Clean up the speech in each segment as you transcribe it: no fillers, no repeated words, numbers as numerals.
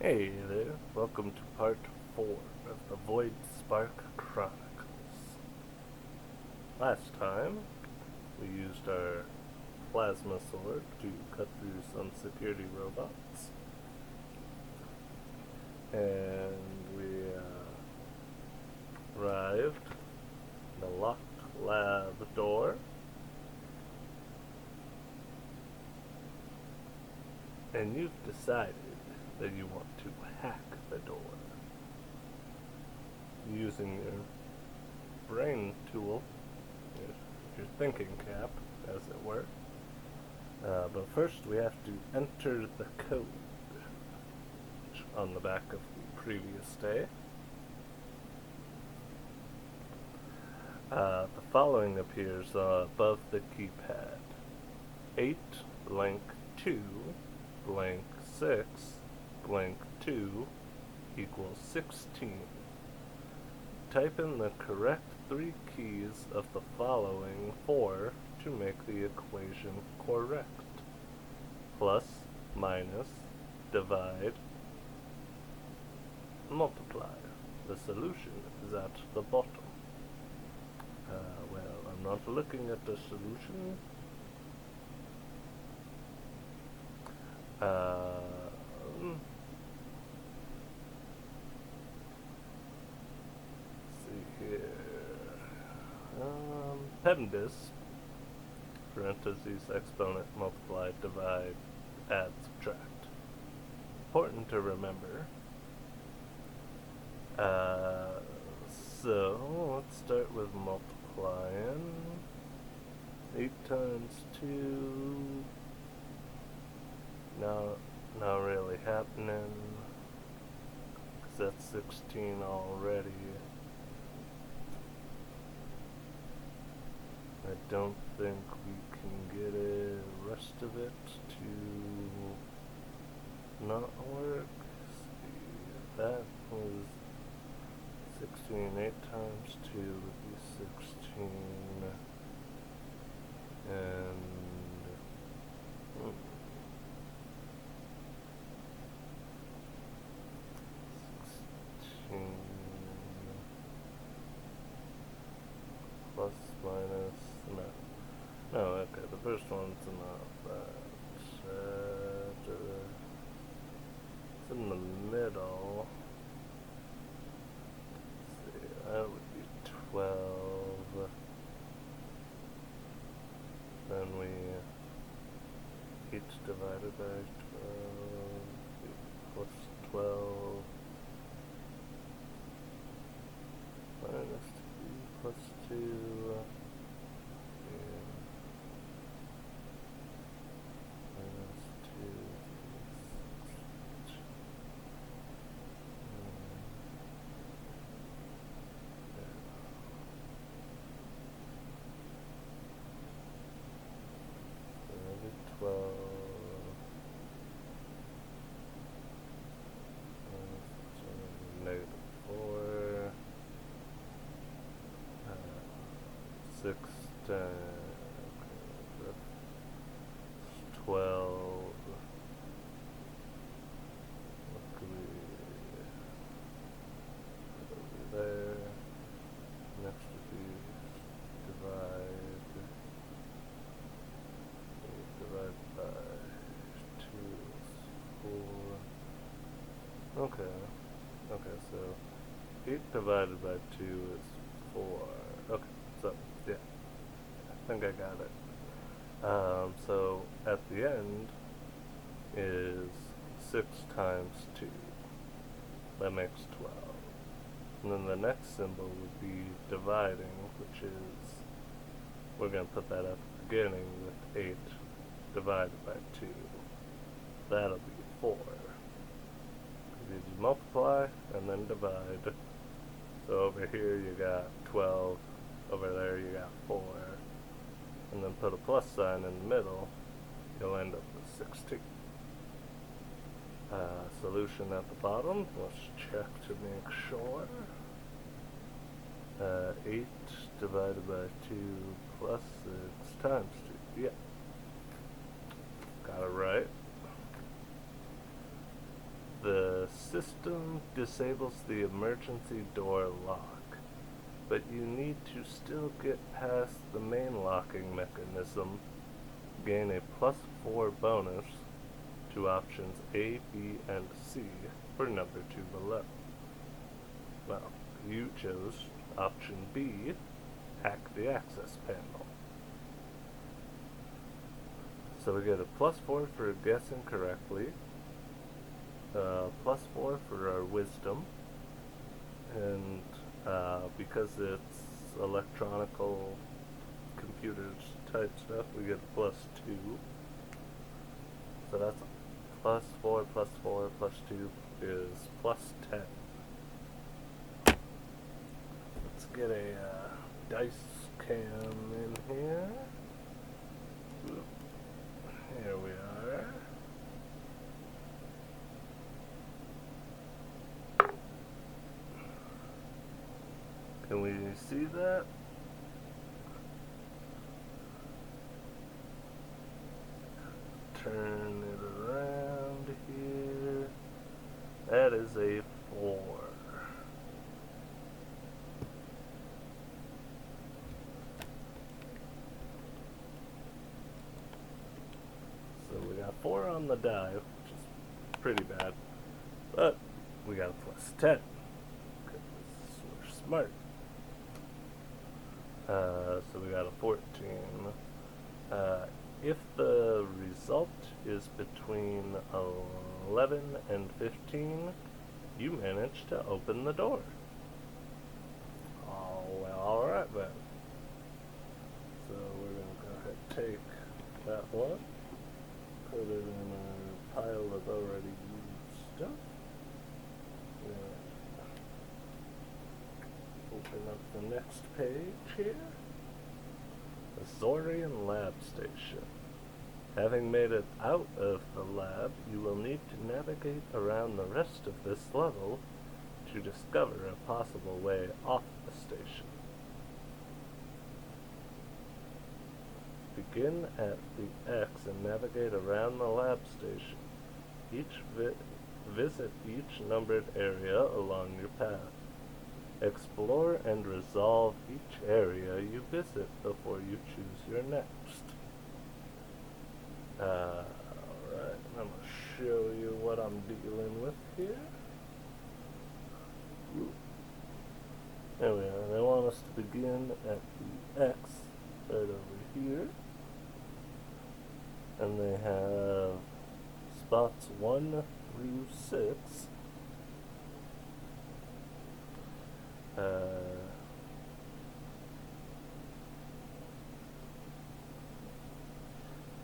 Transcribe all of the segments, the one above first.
Hey there, welcome to part 4 of the Voidspark Chronicles. Last time, we used our plasma sword to cut through some security robots. And we arrived in the locked lab door. And you've decided that you want to hack the door using your brain tool, your thinking cap, as it were. But first we have to enter the code on the back of the previous day. The following appears above the keypad. 8 blank 2 blank 6 blank 2 equals 16. Type in the correct 3 keys of the following 4 to make the equation correct. Plus, minus, divide, multiply. The solution is at the bottom. Well, I'm not looking at the solution. PEMDAS, parentheses, exponent, multiply, divide, add, subtract. Important to remember. So, let's start with multiplying. 8 times 2, not really happening, because that's 16 already. I don't think we can get the rest of it to not work. See, that was 16, 8 times 2 would be 16, and 16 plus minus. No, okay, the first one's not that. It's in the middle. Let's see, that would be 12. Then 8 divided by 12, 8 plus 12, minus 2 plus 2. Negative 4, 6 times 12. What could we over there? Next would be divide by 2 is 4. Okay, so 8 divided by 2 is 4. Okay, so, yeah, I think I got it. So, at the end is 6 times 2. That makes 12. And then the next symbol would be dividing, which is, we're going to put that at the beginning with 8 divided by 2. That'll be 4. You multiply and then divide. So over here you got 12, over there you got 4, and then put a plus sign in the middle, you'll end up with 16. Solution at the bottom, let's check to make sure. 8 divided by 2 plus 6 times 2, yeah. Got it right. The system disables the emergency door lock, but you need to still get past the main locking mechanism. Gain a +4 bonus to options A, B, and C for number 2 below. Well, you chose option B, hack the access panel. So we get a +4 for guessing correctly, +4 for our wisdom, and because it's electronical computers type stuff, we get a +2. So that's +4 +4 +2 is +10. Let's get a dice cam in here. Here we are. Can we see that? Turn it around here. That is a 4. So we got 4 on the die, which is pretty bad. But we got a +10. Because we're smart. So we got a 14. If the result is between 11 and 15, you manage to open the door. Oh, well, alright then. So we're going to go ahead and take that one, put it in our pile of already used stuff. Open up the next page here. The Zorian Lab Station. Having made it out of the lab, you will need to navigate around the rest of this level to discover a possible way off the station. Begin at the X and navigate around the lab station. Visit each numbered area along your path. Explore and resolve each area you visit before you choose your next. Alright, I'm going to show you what I'm dealing with here. There we are. They want us to begin at the X right over here. And they have spots 1 through 6.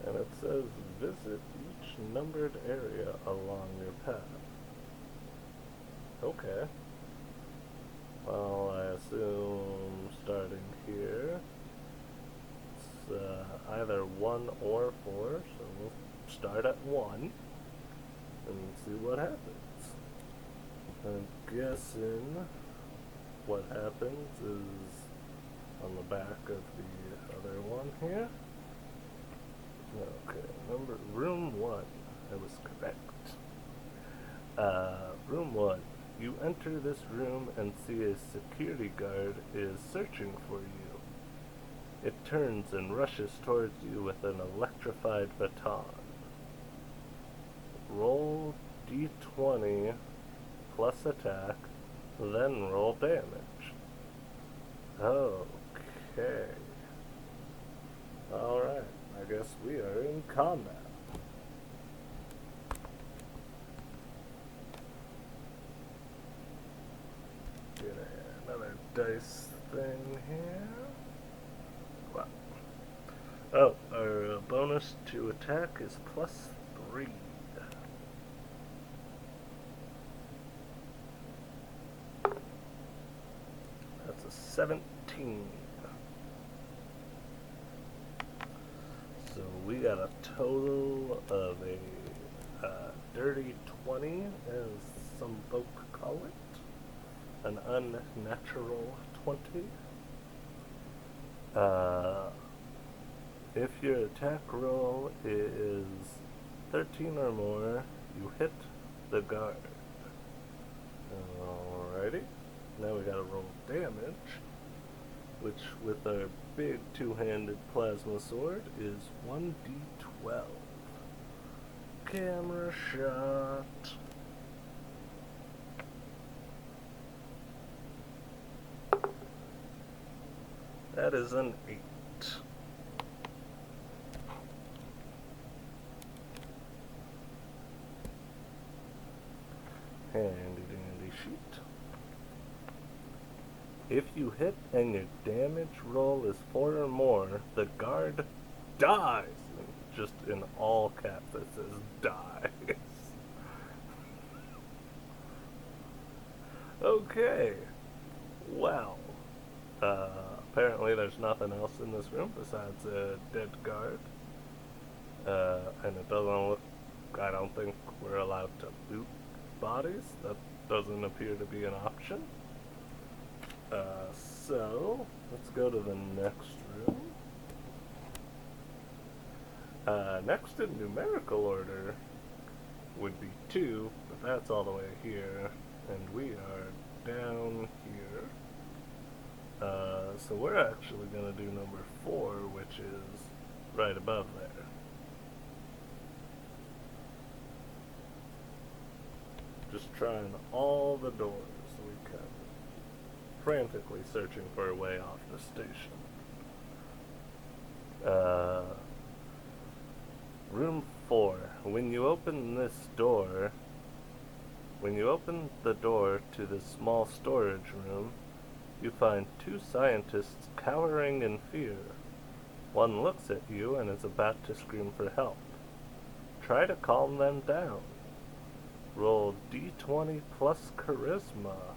And it says visit each numbered area along your path. Okay. Well, I assume starting here, it's either 1 or 4, so we'll start at 1 and see what happens. I'm guessing what happens is on the back of the other one here. Okay, room 1. I was correct. Room 1. You enter this room and see a security guard is searching for you. It turns and rushes towards you with an electrified baton. Roll d20 plus attack, then roll damage. Okay. Alright, I guess we are in combat. Get another dice thing here. Wow. Oh, our bonus to attack is +3. That's a 17. So we got a total of a dirty 20, as some folk call it. An unnatural 20. If your attack roll is 13 or more, you hit the guard. Alrighty. Now we gotta roll damage, which with our big two-handed plasma sword is 1d12. Camera shot. That is an 8. Handy dandy sheet. If you hit and your damage roll is 4 or more, the guard dies. Just in all caps it says dies. Okay. Well. Apparently there's nothing else in this room besides a dead guard. And it doesn't look, I don't think we're allowed to loot bodies. That doesn't appear to be an option. So, let's go to the next room. Next in numerical order would be 2, but that's all the way here, and we are down here. So we're actually going to do number 4, which is right above there. Just trying all the doors we can. Frantically searching for a way off the station. Room 4. When you open the door to this small storage room, you find 2 scientists cowering in fear. One looks at you and is about to scream for help. Try to calm them down. Roll d20 plus charisma.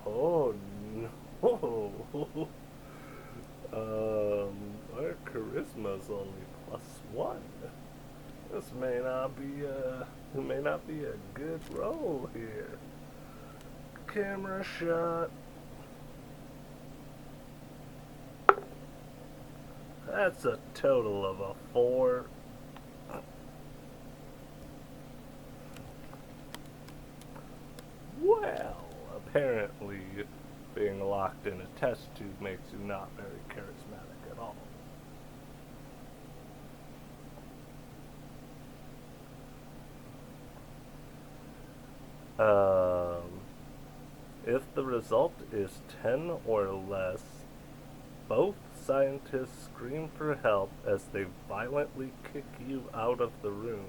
Oh no. Our charisma's only +1. This may not be a good roll here. Camera shot. That's a total of a 4. Well, apparently being locked in a test tube makes you not very charismatic at all. If the result is 10 or less, both scientists scream for help as they violently kick you out of the room.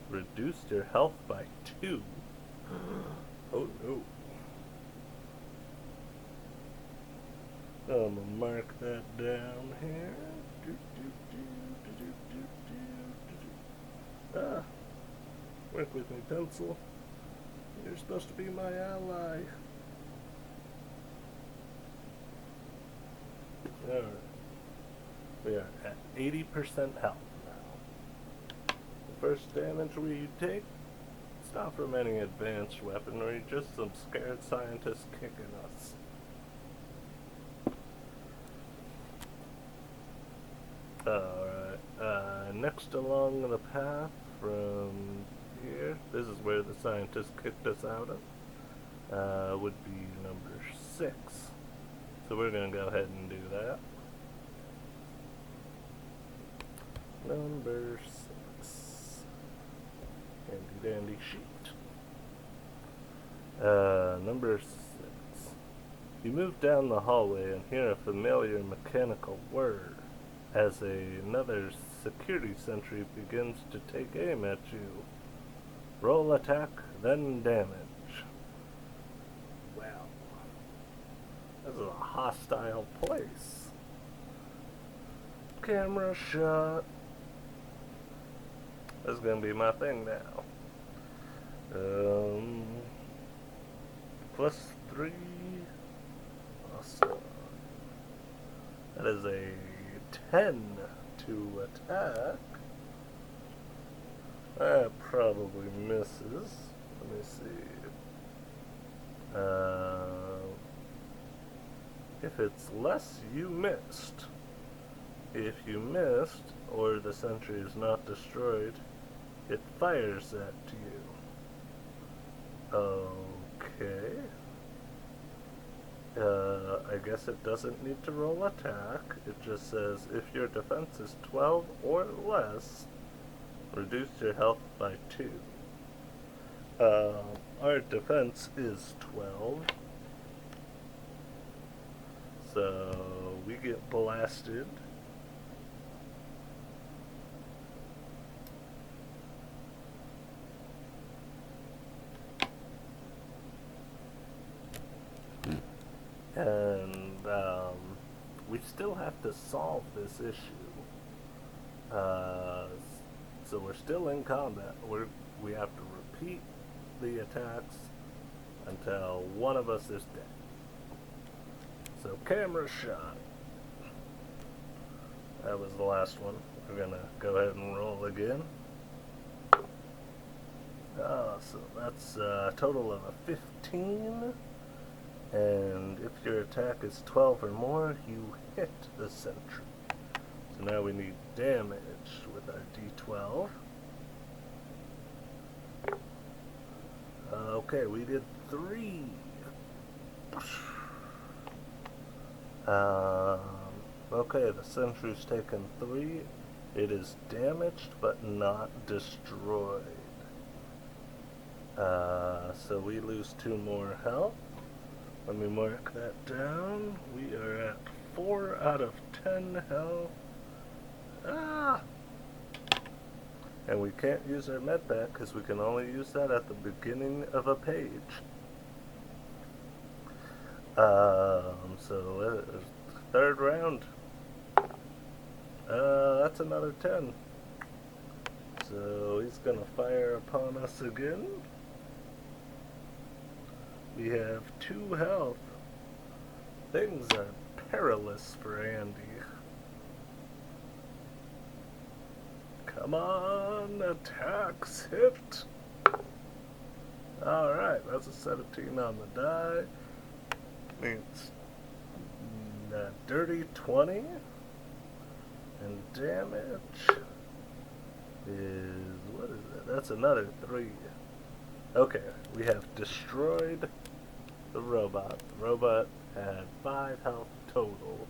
Reduce your health by 2. Oh no. I'm gonna mark that down here. Work with me, pencil. You're supposed to be my ally. Alright. We are at 80% health now. The first damage we take, it's not from any advanced weaponry, just some scared scientists kicking us. Alright, next along the path from here, this is where the scientist kicked us out of, would be number 6. So we're going to go ahead and do that. Number 6. Handy dandy sheet. Number 6. You move down the hallway and hear a familiar mechanical whir as another security sentry begins to take aim at you. Roll attack, then damage. Wow. This is a hostile place. Camera shot. This is gonna be my thing now. +3. Awesome. That is a 10 to attack. That probably misses. Let me see. If it's less, you missed. If you missed, or the sentry is not destroyed, it fires that to you. Okay. I guess it doesn't need to roll attack. It just says if your defense is 12 or less, reduce your health by 2. Our defense is 12. So we get blasted. And we still have to solve this issue. So we're still in combat. We have to repeat the attacks until one of us is dead. So camera shot. That was the last one. We're gonna go ahead and roll again. So that's a total of a 15. And if your attack is 12 or more, you hit the sentry. So now we need damage with our D12. Okay, we did 3. Okay, the sentry's taken 3. It is damaged but not destroyed. So we lose 2 more health. Let me mark that down. We are at 4 out of 10 health. And we can't use our med pack because we can only use that at the beginning of a page. So third round. That's another 10. So he's gonna fire upon us again. We have 2 health. Things are perilous for Andy. Come on, attacks, hit. Alright, that's a 17 on the die. Means a dirty 20. And damage is, what is that? That's another 3. Okay, we have destroyed the robot. The robot had 5 health total.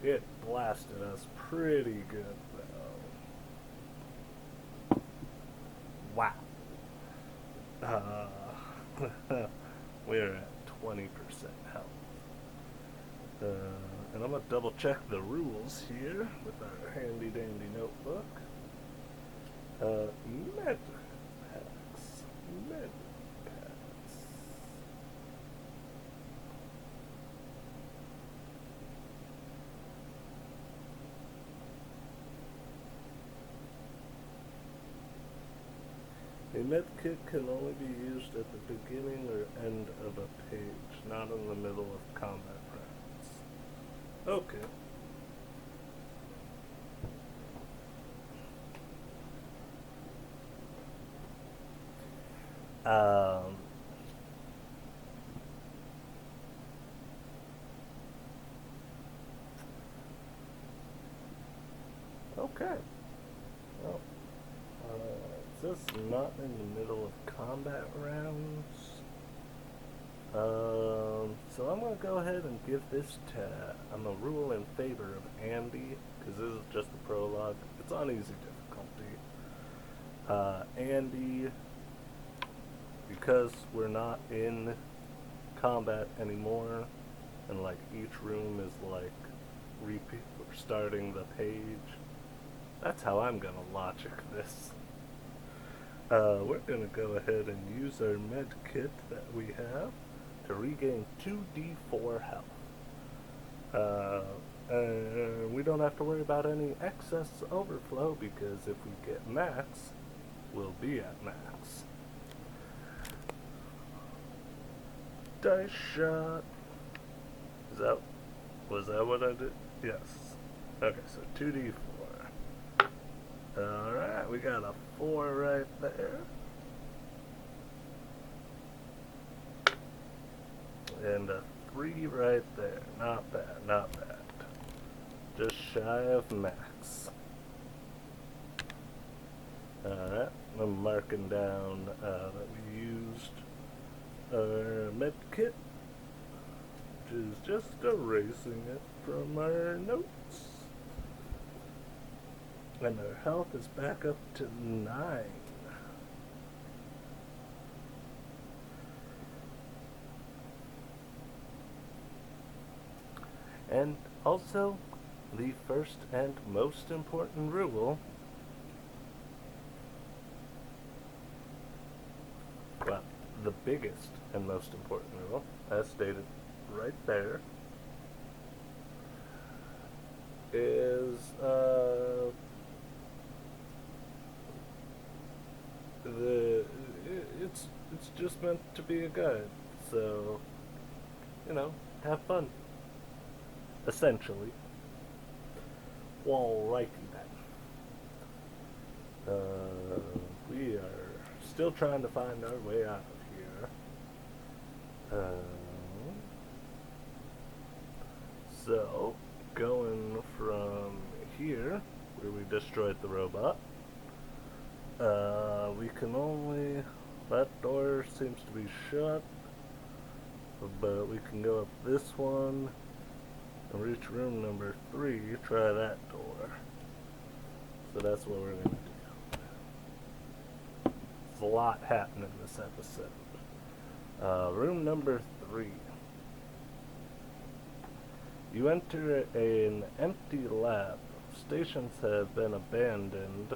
It blasted us pretty good, though. Wow. We're at 20% health. And I'm going to double check the rules here with our handy dandy notebook. Med packs. Med packs. A med kit can only be used at the beginning or end of a page, not in the middle of combat rounds. Okay. Okay. Well, this is not in the middle of combat rounds. So I'm going to go ahead and give this to, I'm going to rule in favor of Andy, because this is just the prologue. It's on easy difficulty. Andy, because we're not in combat anymore, and like each room is like starting the page, that's how I'm going to logic this. We're going to go ahead and use our med kit that we have to regain 2d4 health. We don't have to worry about any excess overflow because if we get max, we'll be at max. Dice shot. Was that what I did? Yes. Okay, so 2d4. Alright, we got a 4 right there. And a 3 right there. Not bad, not bad. Just shy of max. Alright, I'm marking down that we used our med kit, which is just erasing it from our notes. And our health is back up to 9. And also, the first and most important rule, well, the biggest and most important rule, as stated right there, is it's just meant to be a guide, so have fun, essentially, while writing that. We are still trying to find our way out of here. So, going from here, where we destroyed the robot, we can only... that door seems to be shut, but we can go up this one and reach room number 3, try that door. So that's what we're going to do. There's a lot happening this episode. Room number 3. You enter an empty lab. Stations have been abandoned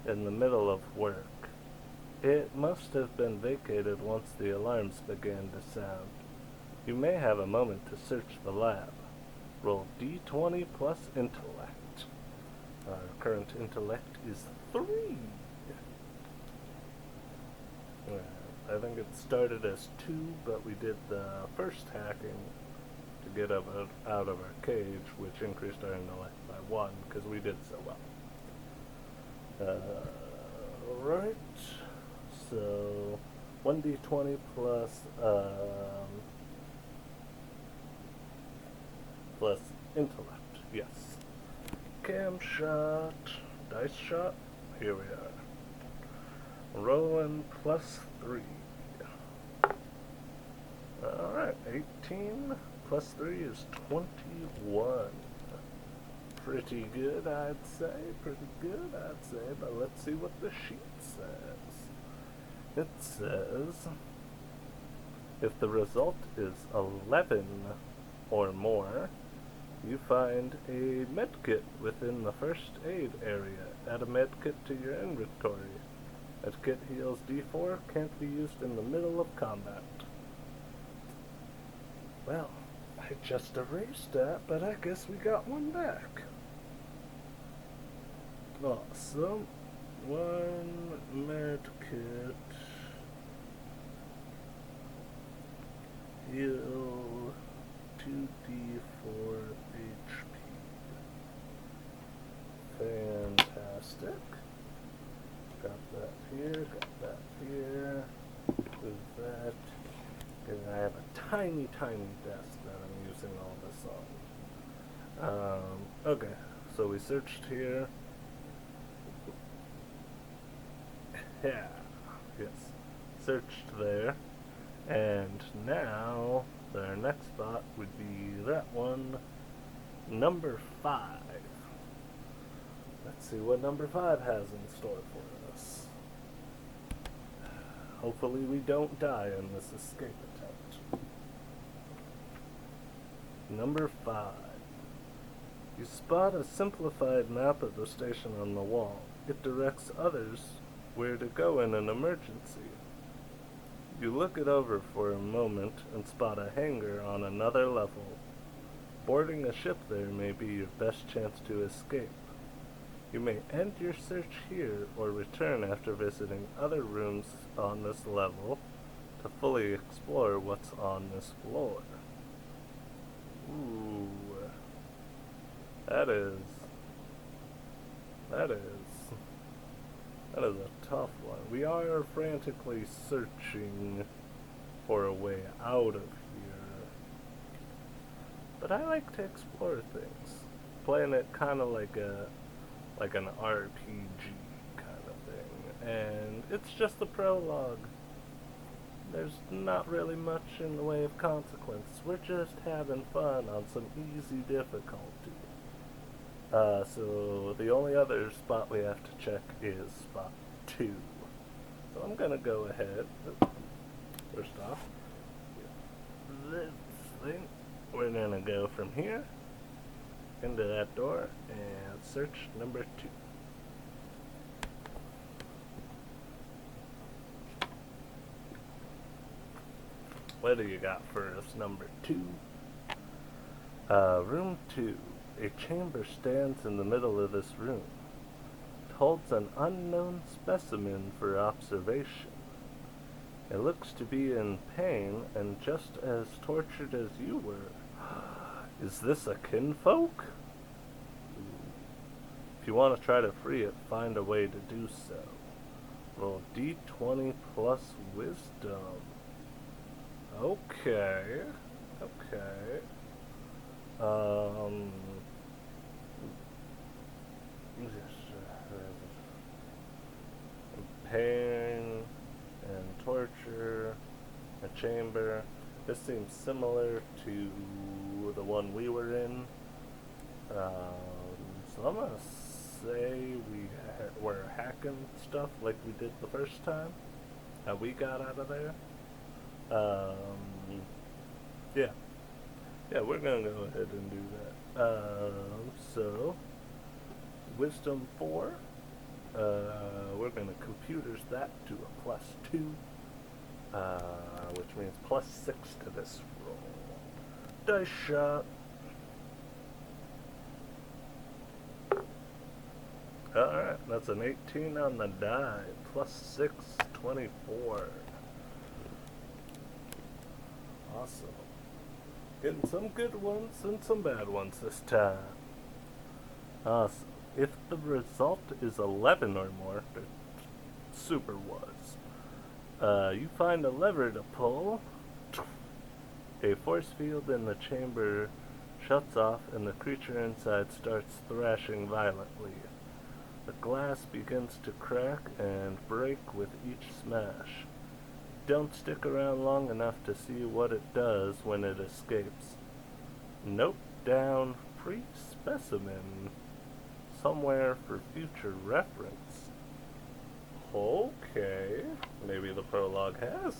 in the middle of work. It must have been vacated once the alarms began to sound. You may have a moment to search the lab. Roll d20 plus intellect. Our current intellect is 3. I think it started as 2, but we did the first hacking to get out of our cage, which increased our intellect by 1, because we did so well. Right. So, 1d20 plus intellect, yes. Cam shot, dice shot, here we are. Rolling plus 3. Alright, 18 plus 3 is 21. Pretty good, I'd say, but let's see what the sheet says. It says, if the result is 11 or more, you find a medkit within the first aid area. Add a medkit to your inventory. Medkit heals D4, can't be used in the middle of combat. Well, I just erased that, but I guess we got one back. Awesome. 1 medkit. Heal 2d4 HP. Fantastic. Got that here, got that here. With that. And I have a tiny desk that I'm using all this on. Okay, so we searched here. Yeah, yes. Searched there. And now, our next spot would be that one, number 5. Let's see what number 5 has in store for us. Hopefully we don't die in this escape attempt. Number 5. You spot a simplified map of the station on the wall. It directs others where to go in an emergency. You look it over for a moment and spot a hangar on another level. Boarding a ship there may be your best chance to escape. You may end your search here or return after visiting other rooms on this level to fully explore what's on this floor. Ooh. That is a tough one. We are frantically searching for a way out of here. But I like to explore things. Playing it kind of like an RPG kind of thing. and it's just the prologue. There's not really much in the way of consequence. We're just having fun on some easy difficulty. So the only other spot we have to check is spot 2. So I'm gonna go ahead. First off, this thing. We're gonna go from here into that door and search number 2. What do you got for us, number 2? Room 2. A chamber stands in the middle of this room. It holds an unknown specimen for observation. It looks to be in pain and just as tortured as you were. Is this a kinfolk? If you want to try to free it, find a way to do so. Roll d20 plus wisdom. Okay. Pain and torture, a chamber. This seems similar to the one we were in. So I'm gonna say we're hacking stuff like we did the first time. How we got out of there. Yeah, we're gonna go ahead and do that. So, wisdom 4. We're gonna computers that to a +2, which means +6 to this roll. Dice shot. Alright, that's an 18 on the die. +6, 24. Awesome. Getting some good ones and some bad ones this time. Awesome. If the result is 11 or more, super was, you find a lever to pull. A force field in the chamber shuts off and the creature inside starts thrashing violently. The glass begins to crack and break with each smash. Don't stick around long enough to see what it does when it escapes. Note down free specimen somewhere for future reference. Okay, maybe the prologue has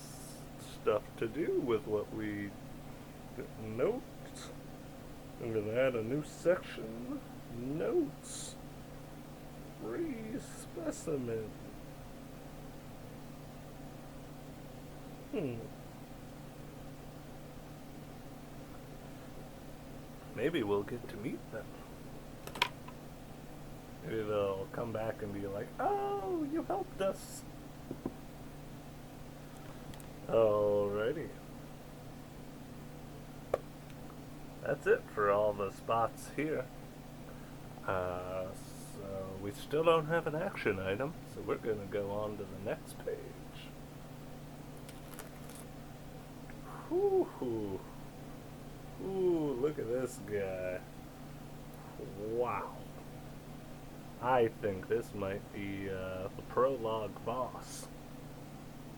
stuff to do with what we note. I'm gonna add a new section. Notes. Free specimen. Maybe we'll get to meet them. Maybe they'll come back and be like, "Oh, you helped us." Alrighty. That's it for all the spots here. So we still don't have an action item, so we're gonna go on to the next page. Ooh, look at this guy. Wow. I think this might be the prologue boss.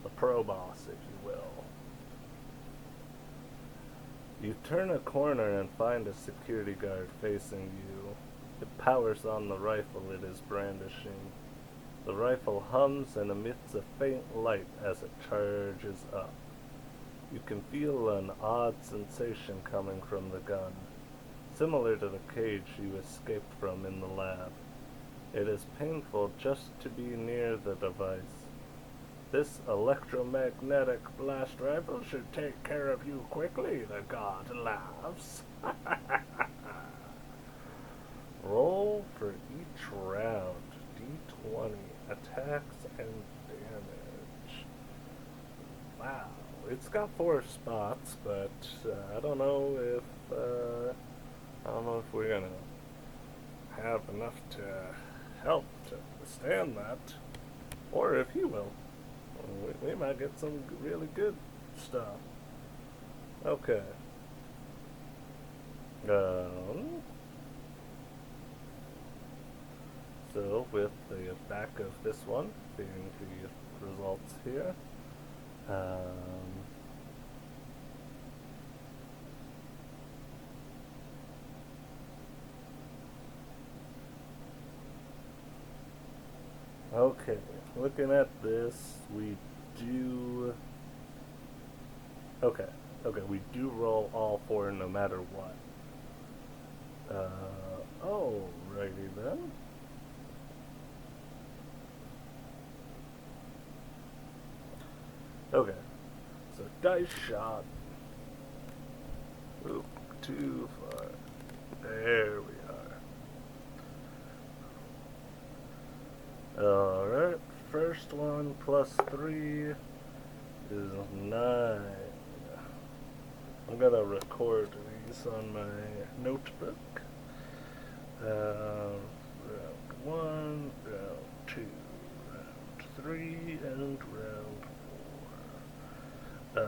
The pro boss, if you will. You turn a corner and find a security guard facing you. It powers on the rifle it is brandishing. The rifle hums and emits a faint light as it charges up. You can feel an odd sensation coming from the gun, similar to the cage you escaped from in the lab. It is painful just to be near the device. This electromagnetic blast rifle should take care of you quickly, the god laughs. Roll for each round. D20. Attacks and damage. Wow. It's got 4 spots, but I don't know if we're gonna have enough to help to withstand that, or if he will. We might get some really good stuff. Okay. So with the back of this one, seeing the results here, okay, looking at this, we do... Okay, we do roll all 4 no matter what. Alrighty then. Okay, so dice shot. Oop, too far. There we are. Alright, first one plus 3 is 9. I'm gonna record these on my notebook. Round 1, round 2, round 3, and round 4.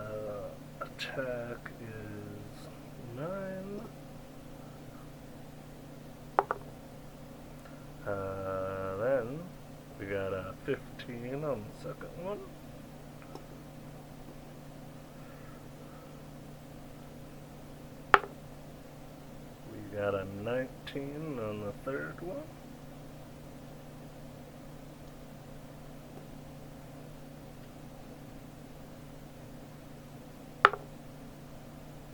Attack is 9. Then we got a 15 on the second one. We got a 19 on the third one.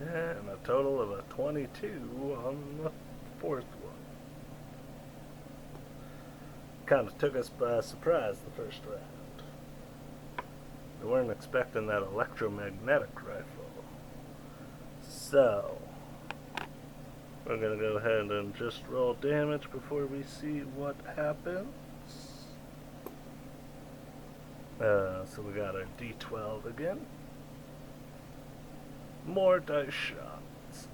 And a total of a 22 on the fourth one. Kind of took us by surprise the first round. We weren't expecting that electromagnetic rifle. So, we're going to go ahead and just roll damage before we see what happens. So we got our D12 again. More dice shots.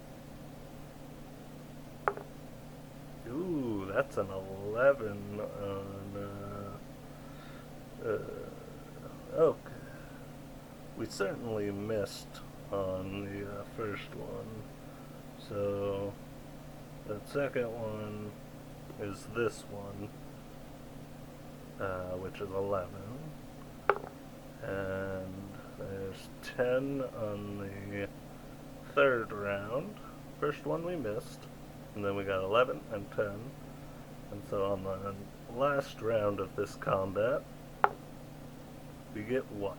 Ooh, that's an 11 on, okay. We certainly missed on the first one. So, the second one is this one, which is 11. And there's 10 on the third round. First one we missed, and then we got 11 and 10. And so on the last round of this combat, we get 1.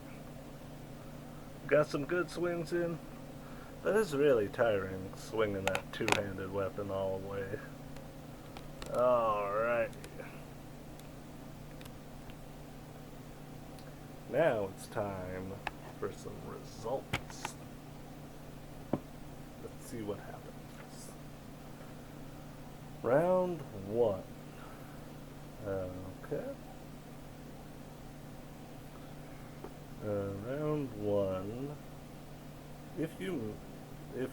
Got some good swings in. That is really tiring, swinging that two-handed weapon all the way. Alright. Now it's time for some results. Let's see what happens. Round 1. Okay. Round 1. If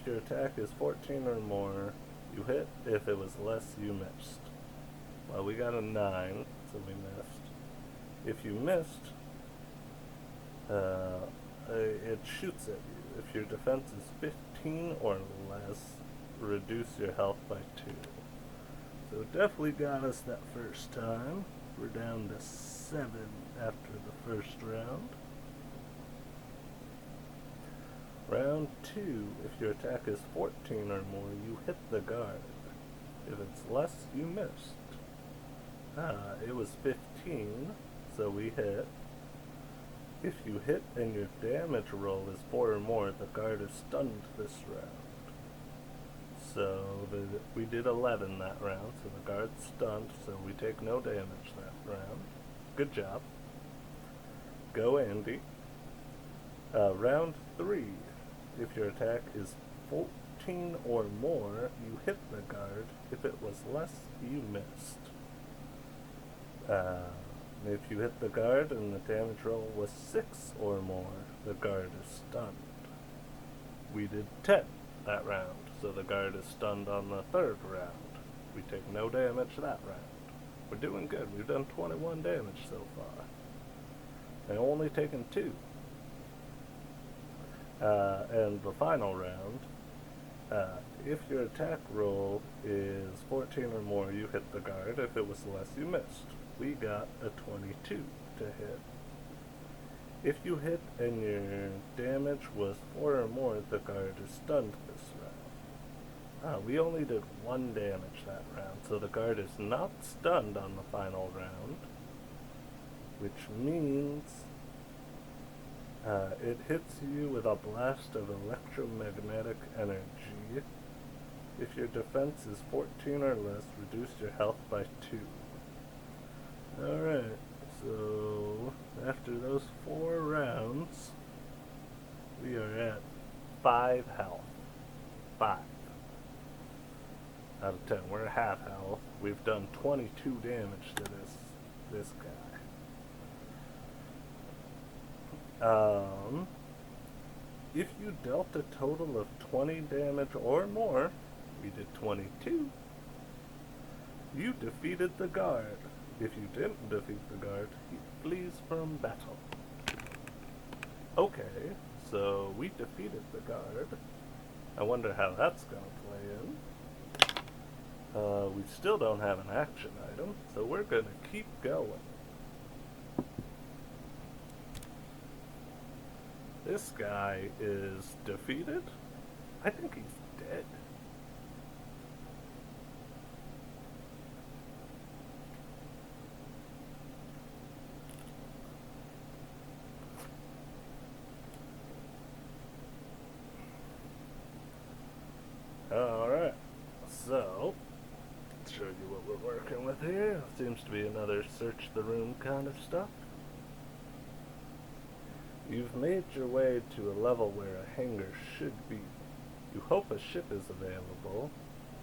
your attack is 14 or more, you hit. If it was less, you missed. Well, we got a 9, so we missed. If you missed, it shoots at you. If your defense is 15 or less, reduce your health by 2. So it definitely got us that first time. We're down to 7 after the first round. Round 2, if your attack is 14 or more, you hit the guard. If it's less, you missed. It was 15, so we hit. If you hit and your damage roll is 4 or more, the guard is stunned this round. So we did 11 that round, so the guard's stunned, so we take no damage that round. Good job. Go Andy. Round 3. If your attack is 14 or more, you hit the guard. If it was less, you missed. If you hit the guard and the damage roll was 6 or more, the guard is stunned. We did 10 that round, so the guard is stunned on the third round. We take no damage that round. We're doing good. We've done 21 damage so far. And only taken 2. And the final round, If your attack roll is 14 or more, you hit the guard. If it was less, you missed. We got a 22 to hit. If you hit and your damage was 4 or more, the guard is stunned this round. We only did 1 damage that round, so the guard is not stunned on the final round, which means it hits you with a blast of electromagnetic energy. If your defense is 14 or less, reduce your health by 2. Alright, so after those 4 rounds, we are at 5 health. 5 out of 10. We're at half health. We've done 22 damage to this guy. If you dealt a total of 20 damage or more, we did 22, you defeated the guard. If you didn't defeat the guard, he flees from battle. Okay, so we defeated the guard. I wonder how that's gonna play in. We still don't have an action item, so we're gonna keep going. This guy is defeated? I think he's dead. Alright, so, let's show you what we're working with here. Seems to be another search the room kind of stuff. You've made your way to a level where a hangar should be. You hope a ship is available,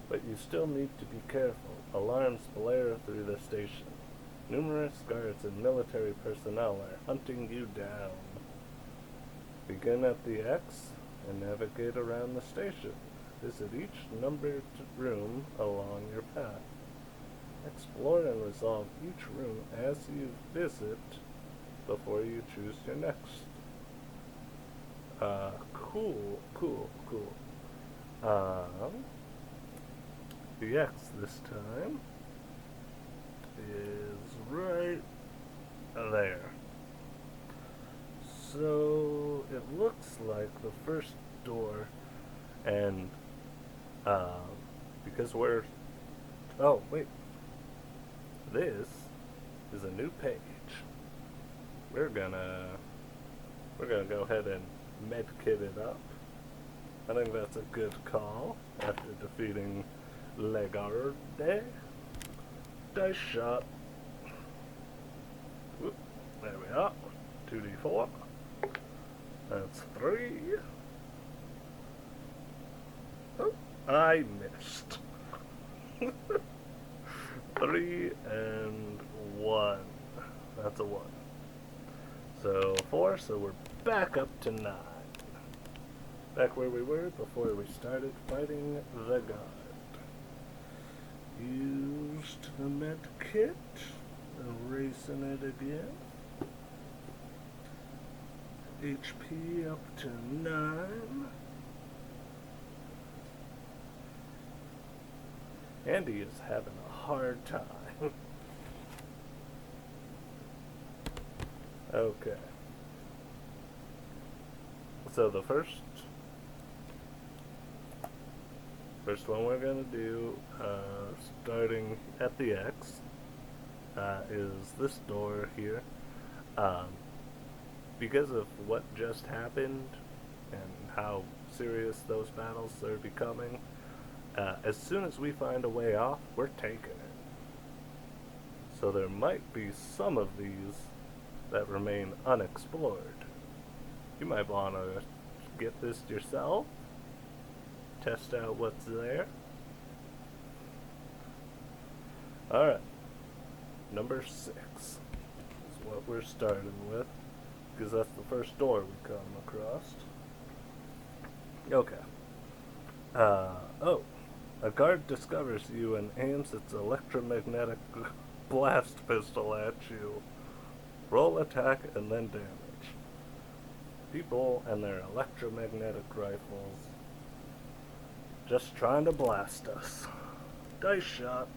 but you still need to be careful. Alarms blare through the station. Numerous guards and military personnel are hunting you down. Begin at the X and navigate around the station. Visit each numbered room along your path. Explore and resolve each room as you visit before you choose your next. Cool. The X this time is right there. So it looks like the first door, and because we're, oh wait, this is a new page. We're gonna go ahead and medkit it up. I think that's a good call after defeating Legarde. Dice shot. Whoop, there we are. 2d4. That's 3. Oh, I missed. 3 and 1. That's a 1. So 4, so we're back up to 9. Back where we were before we started fighting the guard. Used the med kit, erasing it again. HP up to 9. Andy is having a hard time. Okay. So the first one we're going to do, starting at the X, is this door here. Because of what just happened and how serious those battles are becoming, as soon as we find a way off, we're taking it. So there might be some of these that remain unexplored. You might want to get this yourself, test out what's there. Alright, number 6 is what we're starting with, because that's the first door we come across. Okay. A guard discovers you and aims its electromagnetic blast pistol at you. Roll attack and then damage. People and their electromagnetic rifles just trying to blast us. Dice shot.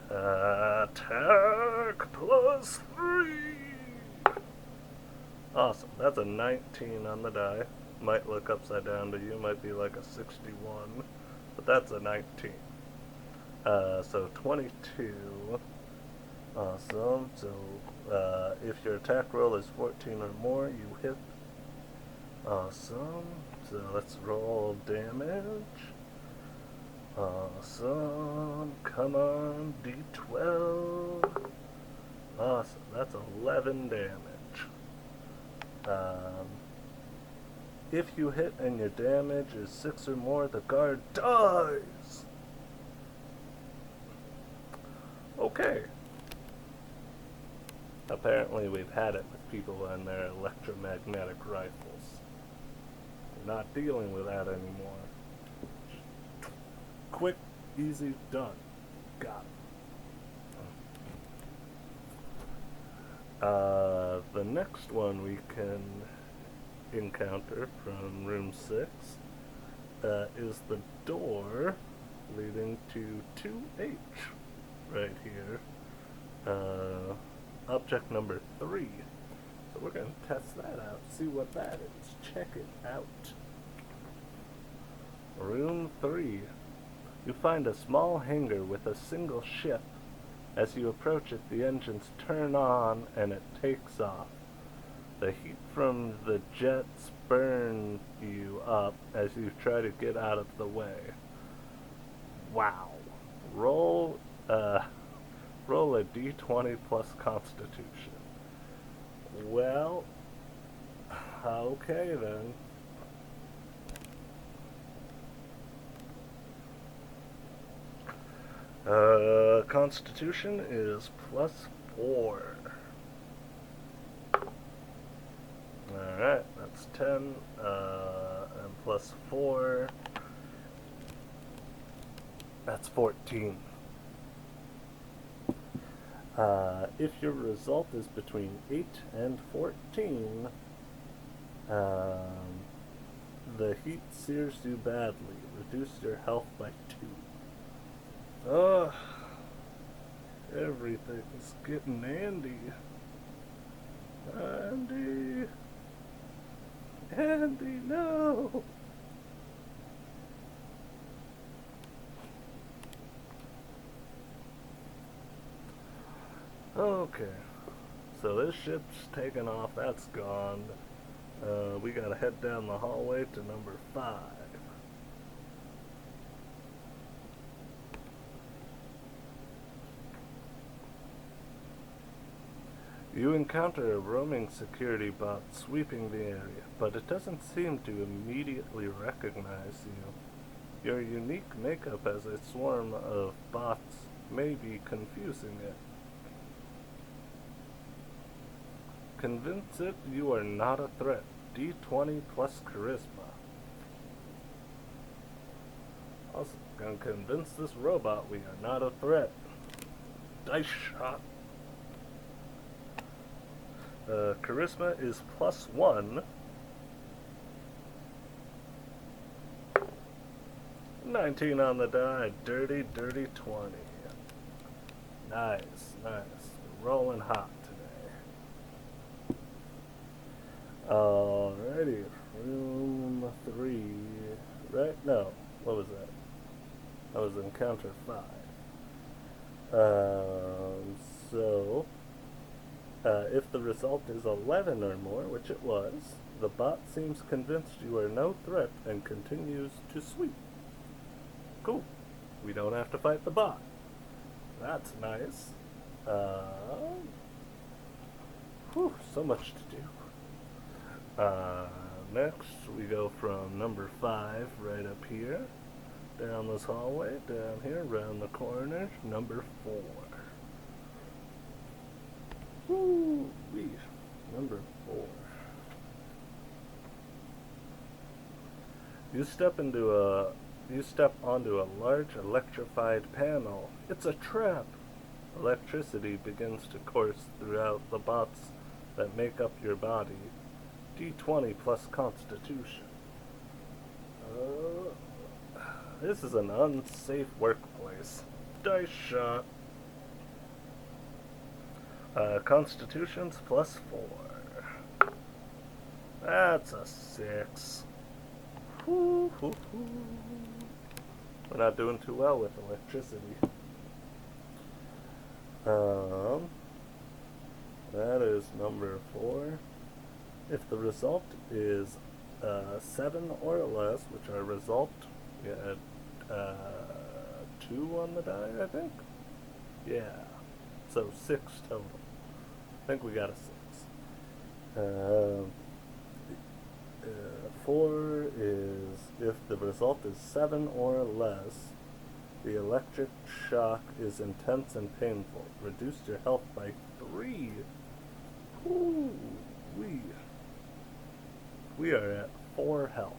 Attack +3. Awesome. That's a 19 on the die. Might look upside down to you. Might be like a 61. But that's a 19. So 22. Awesome. So if your attack roll is 14 or more, you hit. Awesome. So let's roll damage. Awesome. Come on, D12. Awesome. That's 11 damage. If you hit and your damage is 6 or more, the guard dies. Okay. Apparently we've had it with people and their electromagnetic rifles. We're not dealing with that anymore. Quick, easy, done. Got it. The next one we can encounter from room 6 is the door leading to 2H right here. Object number 3. So we're going to test that out, see what that is. Check it out. Room 3. You find a small hangar with a single ship. As you approach it, the engines turn on and it takes off. The heat from the jets burn you up as you try to get out of the way. Wow. Roll a d20 plus Constitution. Well, okay then. Constitution is +4. Alright, that's 10, and +4, that's 14. If your result is between 8 and 14, the heat sears you badly. Reduce your health by 2. Ugh. Everything's getting Andy. Andy. Andy, no. Okay. So this ship's taken off. That's gone. We gotta head down the hallway to number 5. You encounter a roaming security bot sweeping the area, but it doesn't seem to immediately recognize you. Your unique makeup as a swarm of bots may be confusing it. Convince it you are not a threat. D20 plus Charisma. Also, gonna convince this robot we are not a threat. Dice shot. Charisma is +1. 19 on the die. Dirty, dirty 20. Nice, nice. Rolling hot today. Alrighty. Room 3. Right? No. What was that? That was encounter 5. If the result is 11 or more, which it was, the bot seems convinced you are no threat and continues to sweep. Cool. We don't have to fight the bot. That's nice. So much to do. Next, we go from number 5 right up here, down this hallway, down here, around the corner, number 4. Woo-wee. Number 4. You step onto a large electrified panel. It's a trap. Electricity begins to course throughout the bots that make up your body. D20 plus Constitution. This is an unsafe workplace. Dice shot. Constitution's +4. That's a 6. Whoo, hoo, hoo. We're not doing too well with electricity. That is number 4. If the result is 7 or less, which our result, we had 2 on the die, I think? Yeah. So 6 total. I think we got a 6. 4 is if the result is 7 or less, the electric shock is intense and painful. Reduce your health by 3. Ooh, we are at 4 health.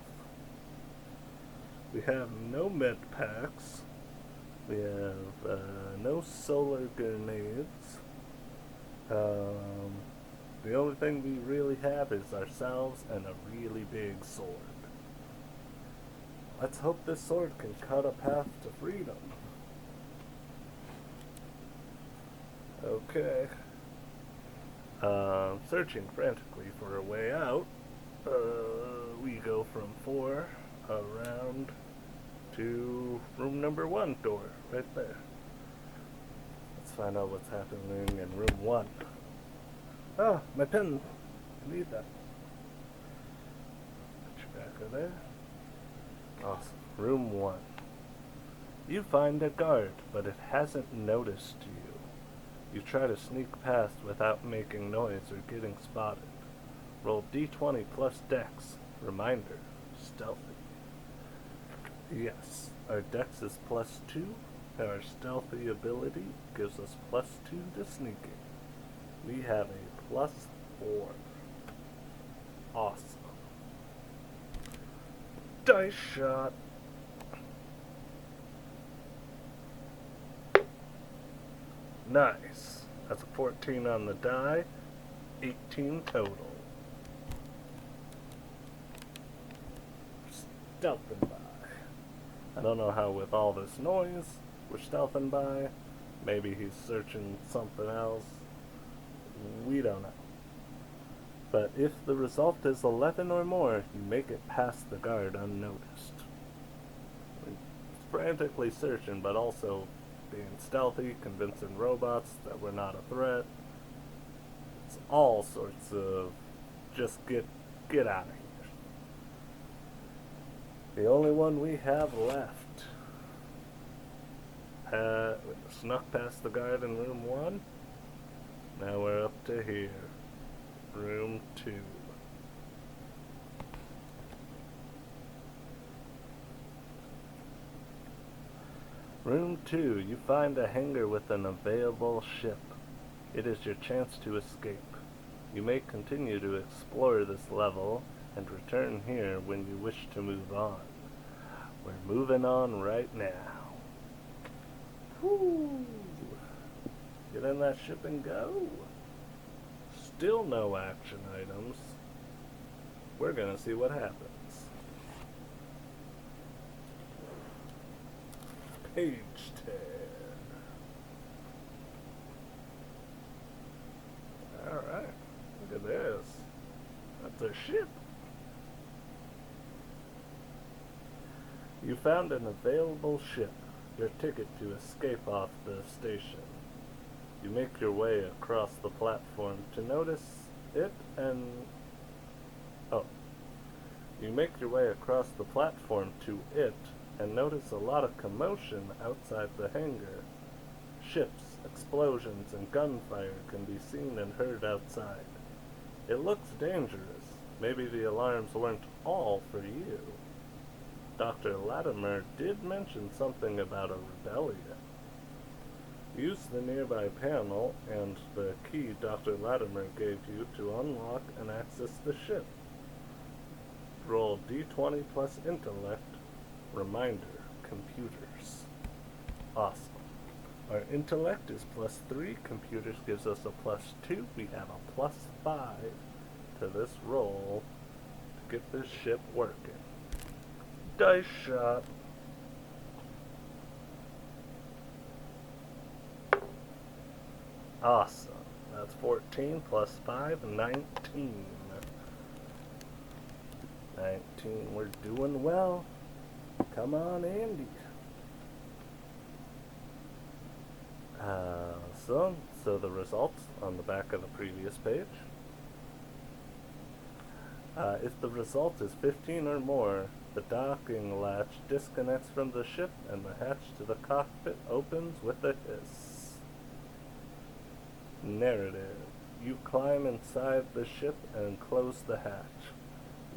We have no med packs. We have no solar grenades. The only thing we really have is ourselves and a really big sword. Let's hope this sword can cut a path to freedom. Okay. Searching frantically for a way out. We go from 4 around to room number 1 door, right there. Let's find out what's happening in room 1. Oh, my pen. I need that. Put you back over there. Awesome. Room 1. You find a guard, but it hasn't noticed you. You try to sneak past without making noise or getting spotted. Roll d20 plus dex. Reminder, stealthy. Yes, our dex is +2, and our stealthy ability gives us +2 to sneaking. We have a +4. Awesome. Dice shot. Nice. That's a 14 on the die. 18 total. Stealthing by. I don't know how with all this noise we're stealthing by. Maybe he's searching something else. We don't know. But if the result is 11 or more, you make it past the guard unnoticed. We're frantically searching, but also being stealthy, convincing robots that we're not a threat. It's all sorts of just get out of here. The only one we have left. Snuck past the guard in room 1. Now we're up to here. Room 2. Room 2, you find a hangar with an available ship. It is your chance to escape. You may continue to explore this level and return here when you wish to move on. We're moving on right now. Whoo! Get in that ship and go. Still no action items. We're gonna see what happens. Page 10. Alright, look at this. That's a ship. You found an available ship, your ticket to escape off the station. You make your way across the platform to notice it and... Oh. You make your way across the platform to it and notice a lot of commotion outside the hangar. Ships, explosions, and gunfire can be seen and heard outside. It looks dangerous. Maybe the alarms weren't all for you. Dr. Latimer did mention something about a rebellion. Use the nearby panel and the key Dr. Latimer gave you to unlock and access the ship. Roll d20 plus intellect. Reminder, computers. Awesome. Our intellect is +3. Computers gives us a +2. We have a +5 to this roll to get this ship working. Dice shot. Awesome. That's 14 plus 5, 19. 19, we're doing well. Come on, Andy. So the results on the back of the previous page. If the result is 15 or more, the docking latch disconnects from the ship and the hatch to the cockpit opens with a hiss. Narrative. You climb inside the ship and close the hatch.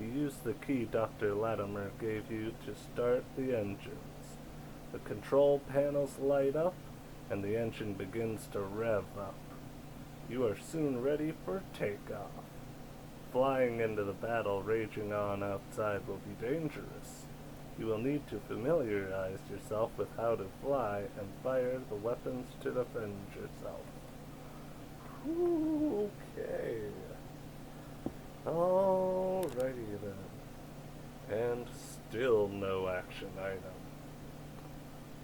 You use the key Dr. Latimer gave you to start the engines. The control panels light up, and the engine begins to rev up. You are soon ready for takeoff. Flying into the battle raging on outside will be dangerous. You will need to familiarize yourself with how to fly and fire the weapons to defend yourself. Okay. Alrighty then. And still no action item.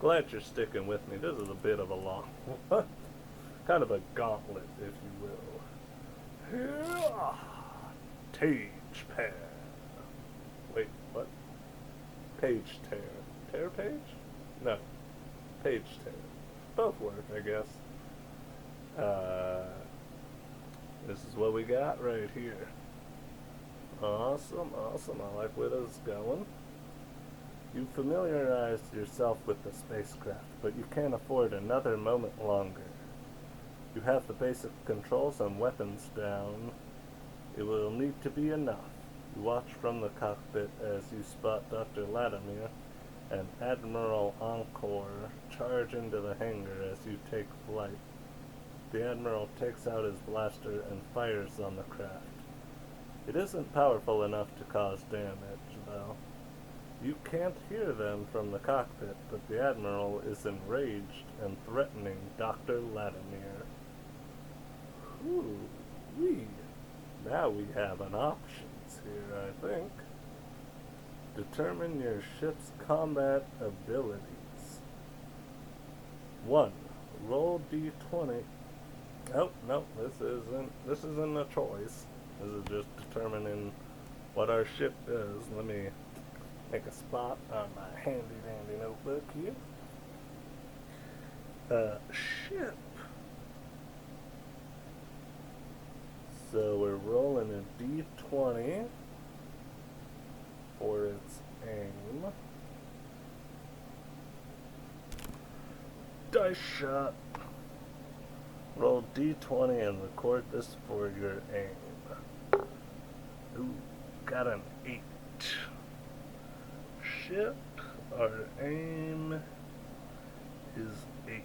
Glad you're sticking with me. This is a bit of a long one. Kind of a gauntlet, if you will. Tage pair. Wait, what? Page tear. Tear page? No. Page tear. Both work, I guess. This is what we got right here. Awesome, awesome. I like where this is going. You familiarized yourself with the spacecraft, but you can't afford another moment longer. You have the basic controls and weapons down. It will need to be enough. You watch from the cockpit as you spot Dr. Latimer and Admiral Encore charge into the hangar as you take flight. The Admiral takes out his blaster and fires on the craft. It isn't powerful enough to cause damage, though. You can't hear them from the cockpit, but the Admiral is enraged and threatening Dr. Latimer. Ooh-wee. Now we have an options here, I think. Determine your ship's combat abilities. 1. Roll d20. Oh, no, this isn't a choice. This is just determining what our ship is. Let me make a spot on my handy dandy notebook here. Ship. So we're rolling a d20 for its aim. Dice shot. Roll d20 and record this for your aim. Ooh, got an 8. Ship, our aim is 8.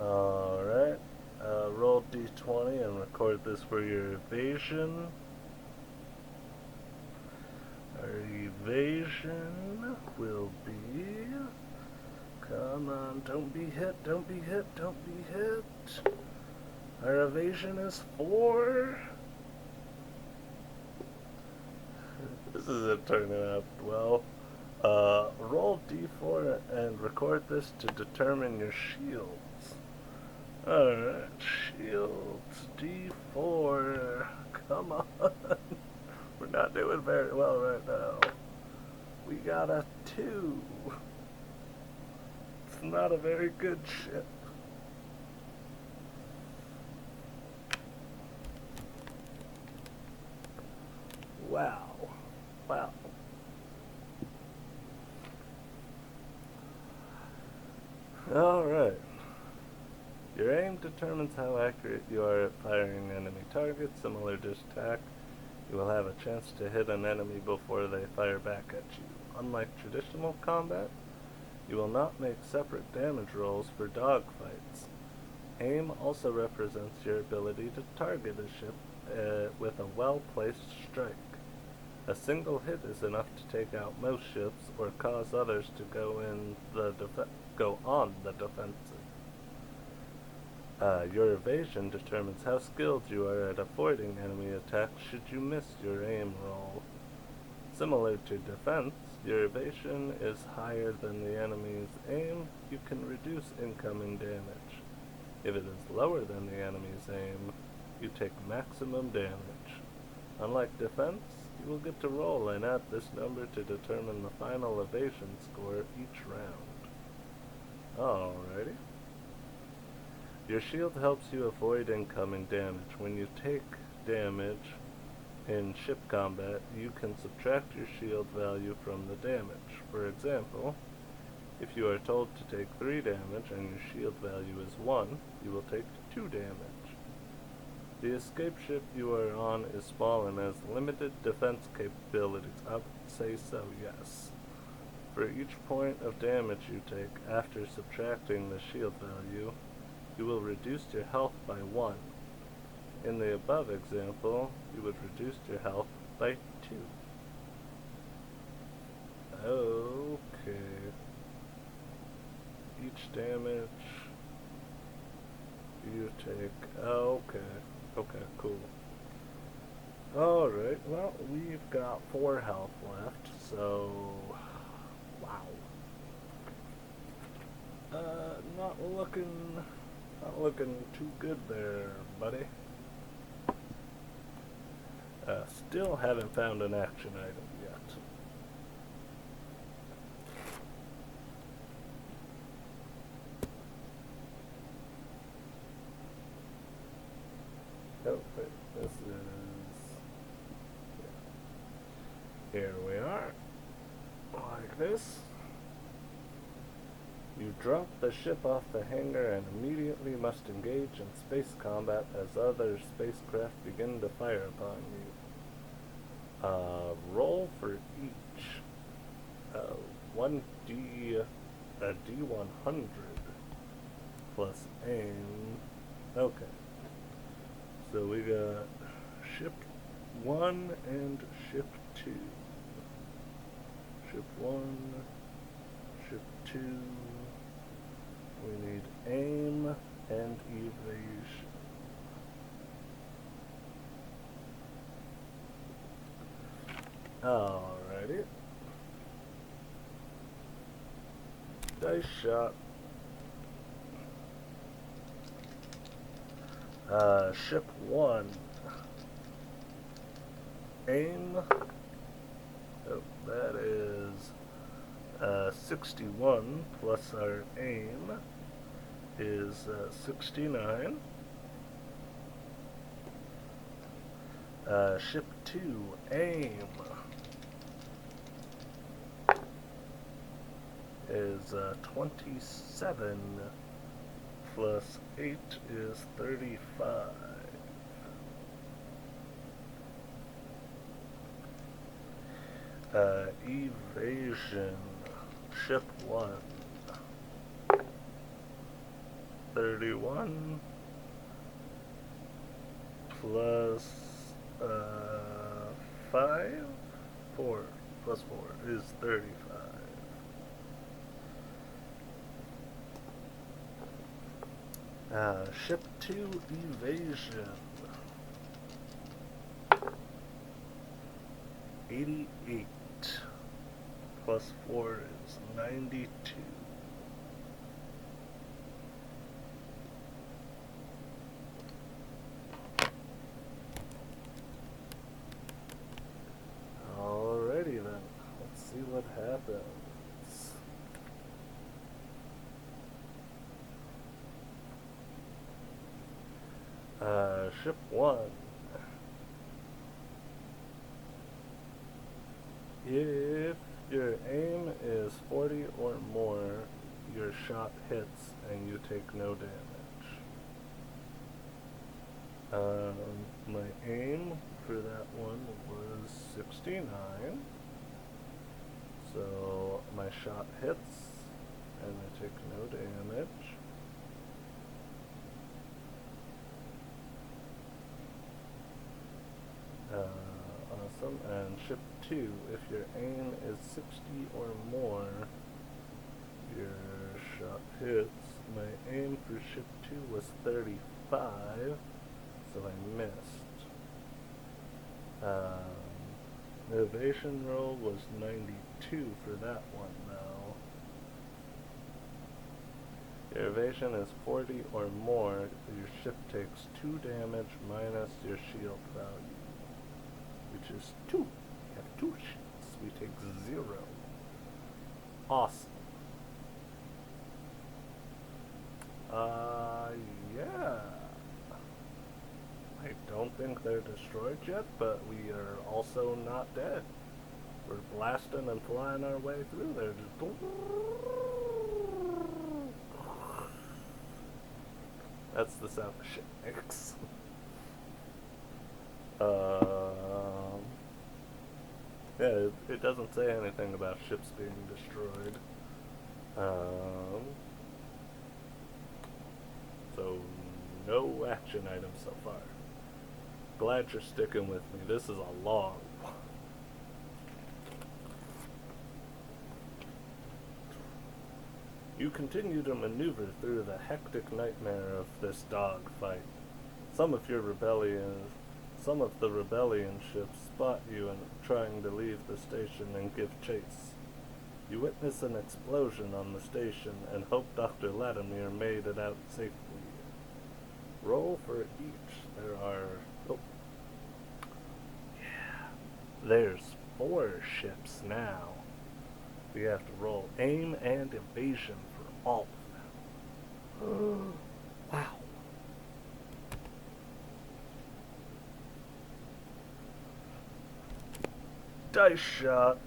Alright, roll d20 and record this for your evasion. Our evasion will be... Come on, don't be hit, don't be hit, don't be hit. Our evasion is 4. This isn't turning out well. Roll d4 and record this to determine your shields. Alright, shields, d4. Come on. We're not doing very well right now. We got a 2. It's not a very good ship. Wow. Wow. Alright. Your aim determines how accurate you are at firing enemy targets. Similar to Taaks, you will have a chance to hit an enemy before they fire back at you. Unlike traditional combat, you will not make separate damage rolls for dogfights. Aim also represents your ability to target a ship with a well-placed strike. A single hit is enough to take out most ships or cause others to go on the defensive. Your evasion determines how skilled you are at avoiding enemy attacks should you miss your aim roll. Similar to defense, your evasion is higher than the enemy's aim. You can reduce incoming damage. If it is lower than the enemy's aim, you take maximum damage. Unlike defense, you will get to roll and add this number to determine the final evasion score each round. Alrighty. Your shield helps you avoid incoming damage. When you take damage in ship combat, you can subtract your shield value from the damage. For example, if you are told to take 3 damage and your shield value is 1, you will take 2 damage. The escape ship you are on is small and has limited defense capabilities. I would say so, yes. For each point of damage you take after subtracting the shield value, you will reduce your health by 1. In the above example, you would reduce your health by 2. Okay. Each damage you take. Okay. Okay, cool. Alright, well, we've got 4 health left, so... Wow. Not looking too good there, buddy. Still haven't found an action item yet. Oh, wait, this is... Yeah. Here we are. Like this. You drop the ship off the hangar and immediately must engage in space combat as other spacecraft begin to fire upon you. Roll for each. A D100 plus aim. Okay. So we got ship 1 and ship 2. Ship 1, ship 2. We need aim and evasion. Alrighty. Dice shot. Ship 1. Aim. Oh, that is 61 plus our aim is 69. Ship 2, aim is 27 plus 8 is 35. Evasion, ship 1, 31 plus 5, 4 plus 4 is 35. Ship 2 evasion, 88 plus 4 is 92. Alrighty then, let's see what happens. Ship 1. If your aim is 40 or more, your shot hits and you take no damage. My aim for that one was 69. So my shot hits and I take no damage. Awesome. And ship 2, if your aim is 60 or more, your shot hits. My aim for ship 2 was 35, so I missed. The evasion roll was 92 for that one, Your evasion is 40 or more. Your ship takes 2 damage minus your shield value, which is 2. We have 2 shields. We take 0. Awesome. Yeah. I don't think they're destroyed yet, but we are also not dead. We're blasting and flying our way through there. Just that's the sound the ship makes. Yeah, it doesn't say anything about ships being destroyed. So, no action items so far. Glad you're sticking with me. This is a long one. You continue to maneuver through the hectic nightmare of this dogfight. Some of the rebellion ships spot you and trying to leave the station and give chase. You witness an explosion on the station and hope Dr. Latimer made it out safely. Roll for each. There's 4 ships now. We have to roll aim and evasion for all of them. Wow. Dice shot.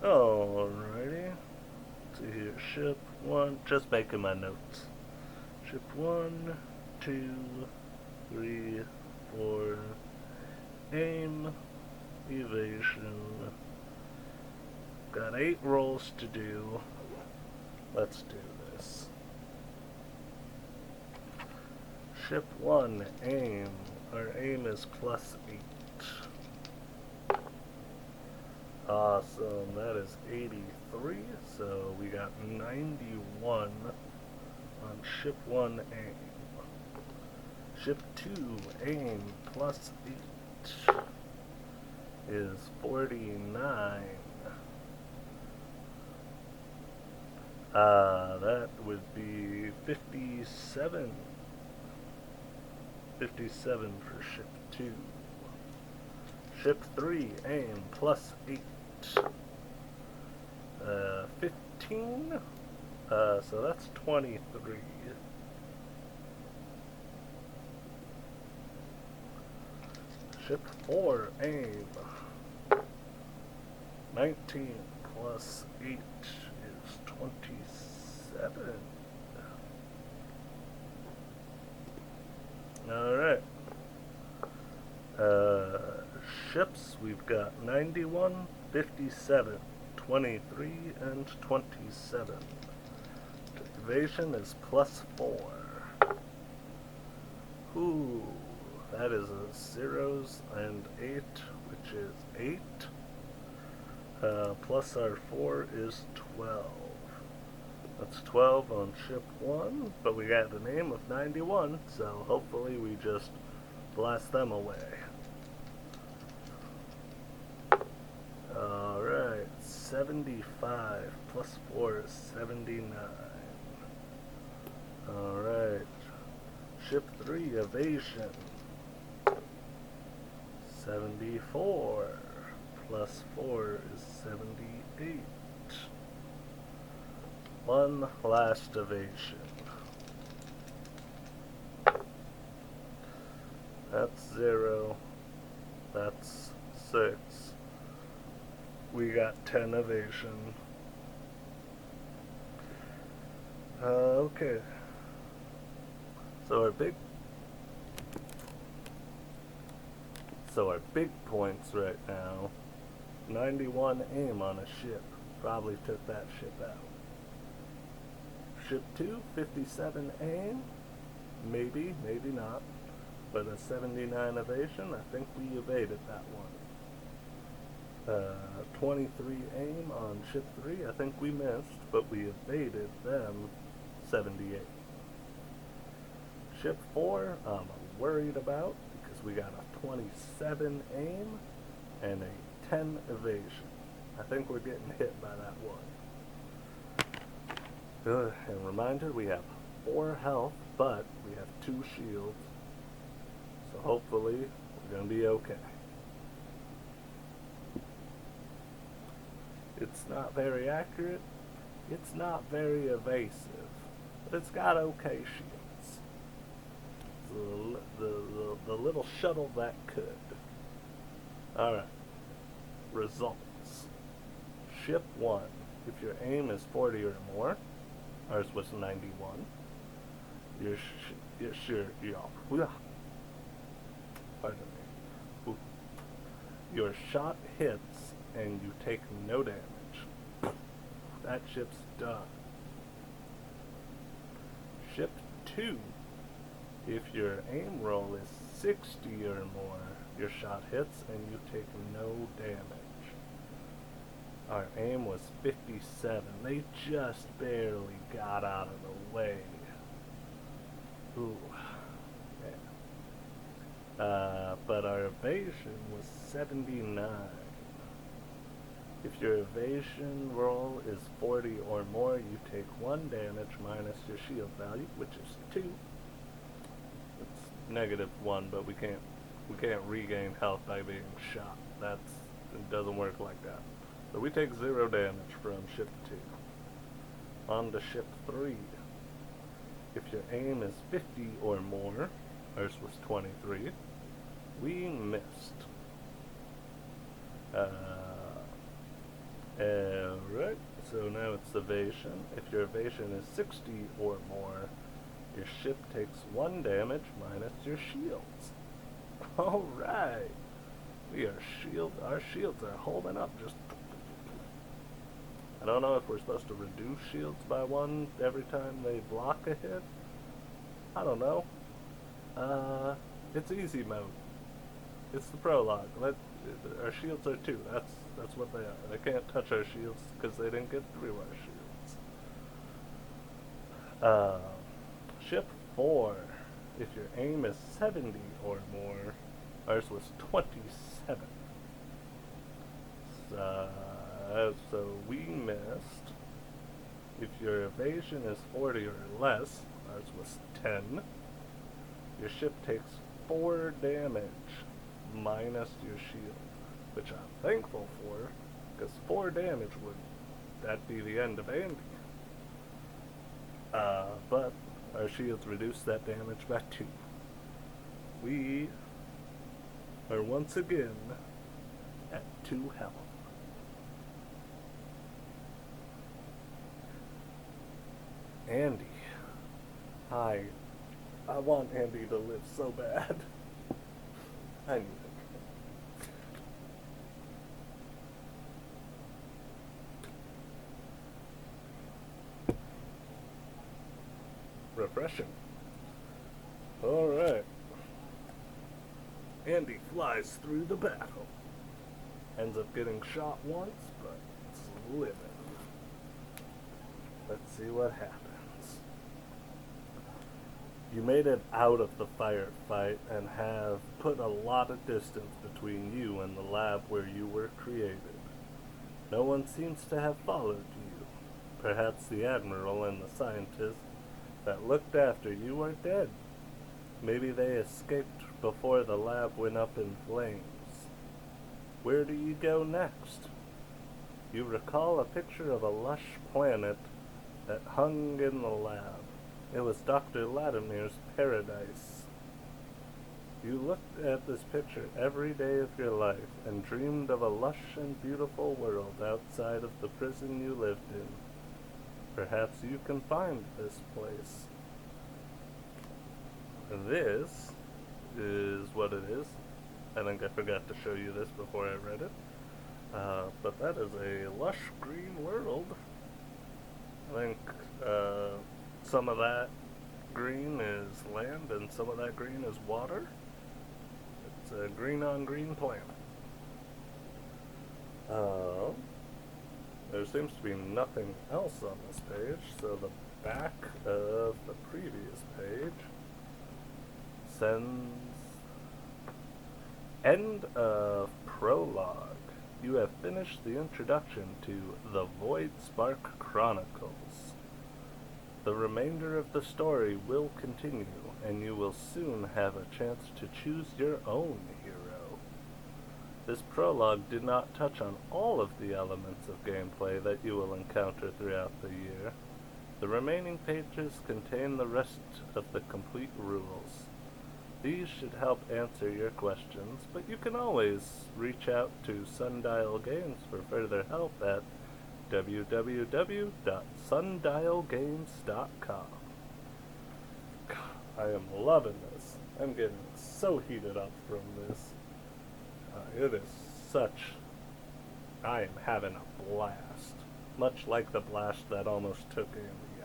Alrighty. Let's see here. Ship 1. Just making my notes. Ship 1, 2, 3, 4. Aim. Evasion. Got 8 rolls to do. Let's do this. Ship 1, aim. Our aim is +8. Awesome, that is 83, so we got 91 on ship 1 aim. Ship 2 aim +8 is 49. That would be 57. 57 for ship 2. Ship 3 aim +8. 15. So that's 23. Ship 4 aim 19 +8 is 27. Alright. Ships, we've got 91, 57, 23, and 27. Evasion is +4. Ooh, that is a 0s and 8, which is 8. Plus our 4 is 12. That's 12 on ship 1, but we got an aim of 91, so hopefully we just blast them away. Alright, 75 +4 is 79. Alright, ship 3 evasion. 74 +4 is 78. One last evasion. That's 0. That's 6. We got 10 evasion. Okay. So our big points right now. 91 aim on a ship. Probably took that ship out. Ship 2, 57 aim. Maybe, maybe not. But a 79 evasion, I think we evaded that one. 23 aim on ship 3, I think we missed, but we evaded them 78. Ship 4, I'm worried about because we got a 27 aim and a 10 evasion. I think we're getting hit by that one. And reminder, we have 4 health, but we have 2 shields. So hopefully, we're gonna be okay. It's not very accurate. It's not very evasive. But it's got okay shields. The little shuttle that could. Alright. Results. Ship 1. If your aim is 40 or more, ours was 91. Pardon me. Your shot hits and you take no damage. That ship's done. Ship 2. If your aim roll is 60 or more, your shot hits and you take no damage. Our aim was 57. They just barely got out of the way. Ooh. Yeah. But our evasion was 79. If your evasion roll is 40 or more, you take 1 damage minus your shield value, which is 2. It's -1, but we can't regain health by being shot. It doesn't work like that. So we take 0 damage from ship 2. On to ship 3. If your aim is 50 or more, ours was 23, we missed. Right, so now it's evasion. If your evasion is 60 or more, your ship takes 1 damage minus your shields. Alright. Our shields are holding up just. I don't know if we're supposed to reduce shields by 1 every time they block a hit. I don't know. It's easy mode. It's the prologue. Our shields are 2. That's what they are. They can't touch our shields because they didn't get through our shields. Ship 4. If your aim is 70 or more, ours was 27. So we missed. If your evasion is 40 or less, ours was 10. Your ship takes 4 damage minus your shield, which I'm thankful for, because 4 damage that'd be the end of Andy. But our shields reduce that damage by 2. We are once again at 2 health. Andy. I want Andy to live so bad. I need it. Refreshing. Alright. Andy flies through the battle. Ends up getting shot once, but it's living. Let's see what happens. You made it out of the firefight and have put a lot of distance between you and the lab where you were created. No one seems to have followed you. Perhaps the Admiral and the scientists that looked after you are dead. Maybe they escaped before the lab went up in flames. Where do you go next? You recall a picture of a lush planet that hung in the lab. It was Dr. Latimer's paradise. You looked at this picture every day of your life and dreamed of a lush and beautiful world outside of the prison you lived in. Perhaps you can find this place. This is what it is. I think I forgot to show you this before I read it. But that is a lush green world. I think some of that green is land and some of that green is water. It's a green on green planet. There seems to be nothing else on this page, so the back of the previous page sends end of prologue. You have finished the introduction to the Voidspark Chronicles. The remainder of the story will continue, and you will soon have a chance to choose your own hero. This prologue did not touch on all of the elements of gameplay that you will encounter throughout the year. The remaining pages contain the rest of the complete rules. These should help answer your questions, but you can always reach out to Sundial Games for further help at www.sundialgames.com. I am loving this. I'm getting so heated up from this. It is such... I am having a blast. Much like the blast that almost took Andy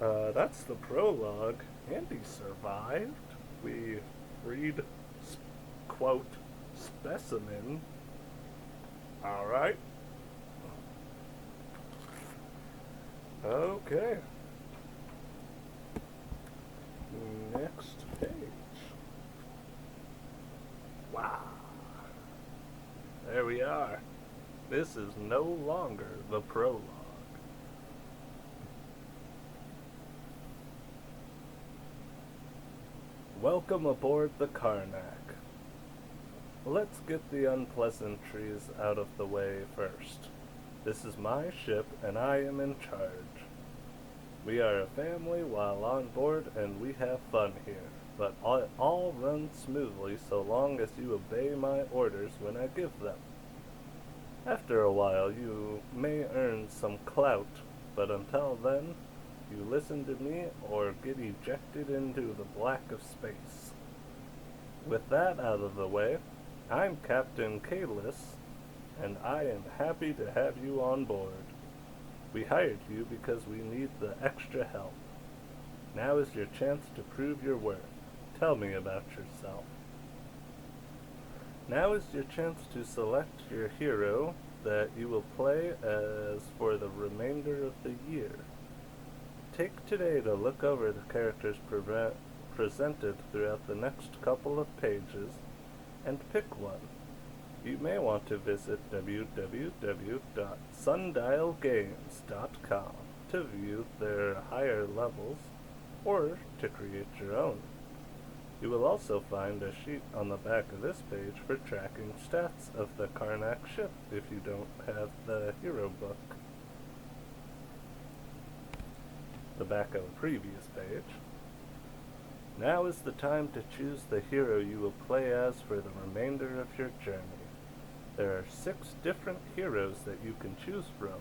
out. That's the prologue. Andy survived. We read, quote, Specimen. Alright. Okay. Next page. Wow. There we are. This is no longer the prologue. Welcome aboard the Karnak. Let's get the unpleasantries out of the way first. This is my ship and I am in charge. We are a family while on board and we have fun here, but it all runs smoothly so long as you obey my orders when I give them. After a while you may earn some clout, but until then, you listen to me or get ejected into the black of space. With that out of the way, I'm Captain Kalis, and I am happy to have you on board. We hired you because we need the extra help. Now is your chance to prove your worth. Tell me about yourself. Now is your chance to select your hero that you will play as for the remainder of the year. Take today to look over the characters presented throughout the next couple of pages and pick one. You may want to visit www.sundialgames.com to view their higher levels or to create your own. You will also find a sheet on the back of this page for tracking stats of the Karnak ship if you don't have the hero book. The back of a previous page. Now is the time to choose the hero you will play as for the remainder of your journey. There are 6 different heroes that you can choose from.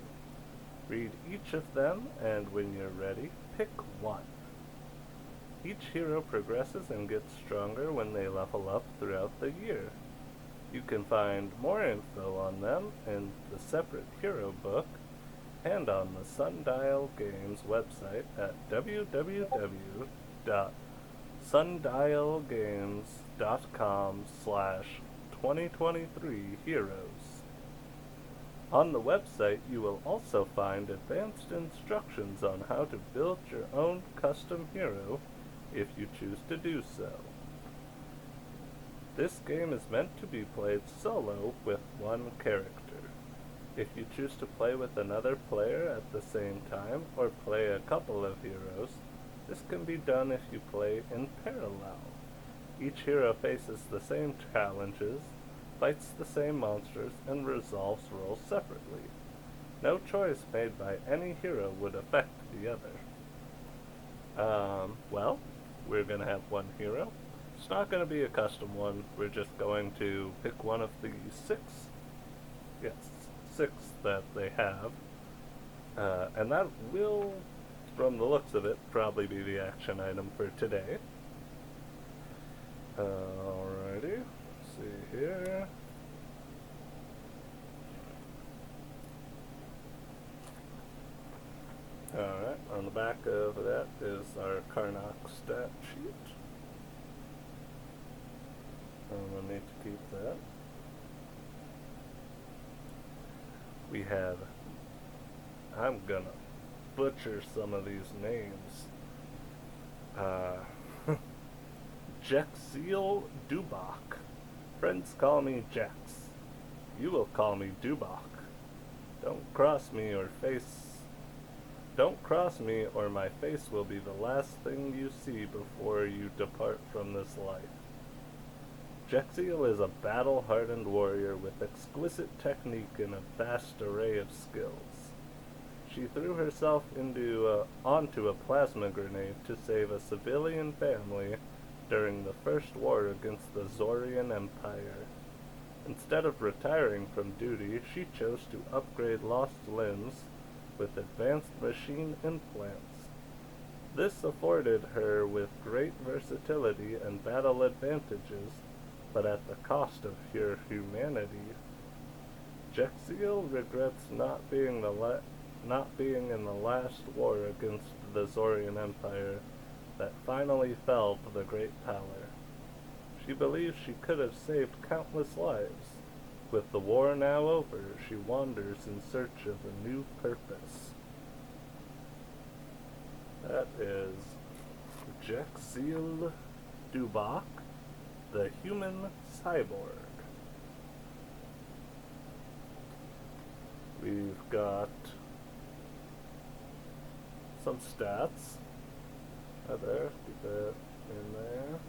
Read each of them, and when you're ready, pick one. Each hero progresses and gets stronger when they level up throughout the year. You can find more info on them in the separate hero book and on the Sundial Games website at www.sundialgames.com/2023heroes. On the website, you will also find advanced instructions on how to build your own custom hero if you choose to do so. This game is meant to be played solo with one character. If you choose to play with another player at the same time or play a couple of heroes, this can be done if you play in parallel. Each hero faces the same challenges, fights the same monsters, and resolves roles separately. No choice made by any hero would affect the other. Well, we're going to have one hero. It's not going to be a custom one. We're just going to pick one of the 6 that they have. And that will, from the looks of it, probably be the action item for today. Alrighty, let's see here. Alright, on the back of that is our Karnak stat sheet. I'm going to need to keep that. We have, I'm going to butcher some of these names. Jexiel Bubbok. Friends call me Jex. You will call me Bubbok. Don't cross me or face Don't cross me, or my face will be the last thing you see before you depart from this life. Jexiel is a battle-hardened warrior with exquisite technique and a vast array of skills. She threw herself onto a plasma grenade to save a civilian family during the First War against the Zorian Empire. Instead of retiring from duty, she chose to upgrade lost limbs with advanced machine implants. This afforded her with great versatility and battle advantages, but at the cost of her humanity. Jexiel regrets not being in the last war against the Zorian Empire that finally fell to the Great Power. She believes she could have saved countless lives. With the war now over, she wanders in search of a new purpose. That is Jexiel Bubbok, the human cyborg. We've got some stats. Right there, keep that in there.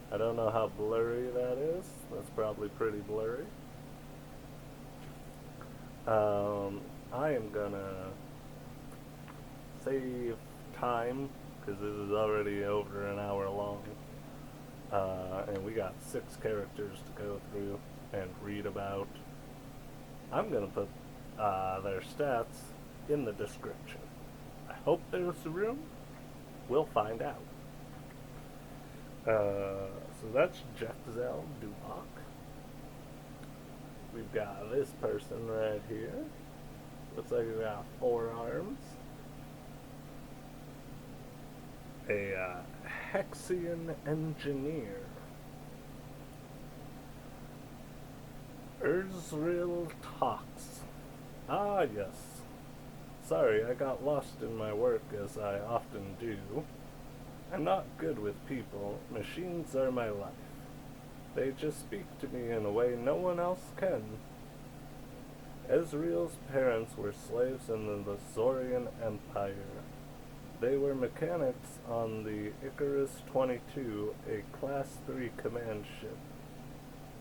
I don't know how blurry that is. That's probably pretty blurry. I am gonna save time because this is already over an hour long. And we got 6 characters to go through and read about. I'm gonna put their stats in the description. I hope there's room. We'll find out. So that's Jexiel Bubbok. We've got this person right here. Looks like he's got 4 arms. A Hexian engineer. Erzhril Taaks. Ah, yes. Sorry, I got lost in my work as I often do. I'm not good with people. Machines are my life. They just speak to me in a way no one else can. Erzhril's parents were slaves in the Zorian Empire. They were mechanics on the Icarus 22, a Class 3 command ship.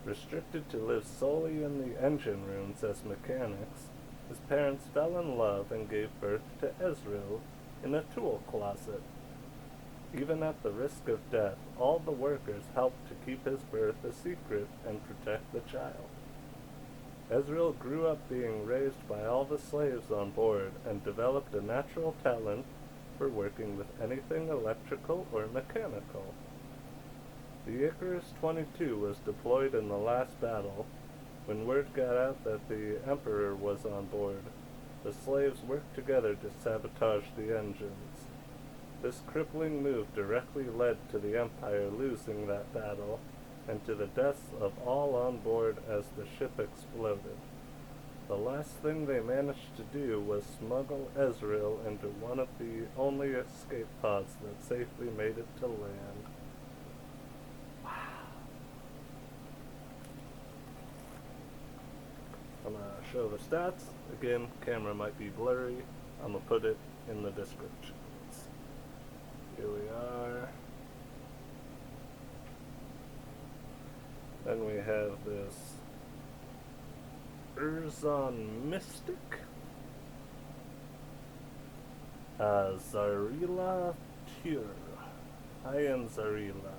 Restricted to live solely in the engine rooms as mechanics, his parents fell in love and gave birth to Erzhril in a tool closet. Even at the risk of death, all the workers helped to keep his birth a secret and protect the child. Erzhril grew up being raised by all the slaves on board and developed a natural talent for working with anything electrical or mechanical. The Icarus 22 was deployed in the last battle. When word got out that the Emperor was on board, the slaves worked together to sabotage the engines. This crippling move directly led to the Empire losing that battle, and to the deaths of all on board as the ship exploded. The last thing they managed to do was smuggle Erzhril into one of the only escape pods that safely made it to land. Wow. I'm gonna show the stats. Again, camera might be blurry. I'm gonna put it in the descriptions. Here we are. Then we have this Erzon Mystic, Zarila Pure. I am Zarila.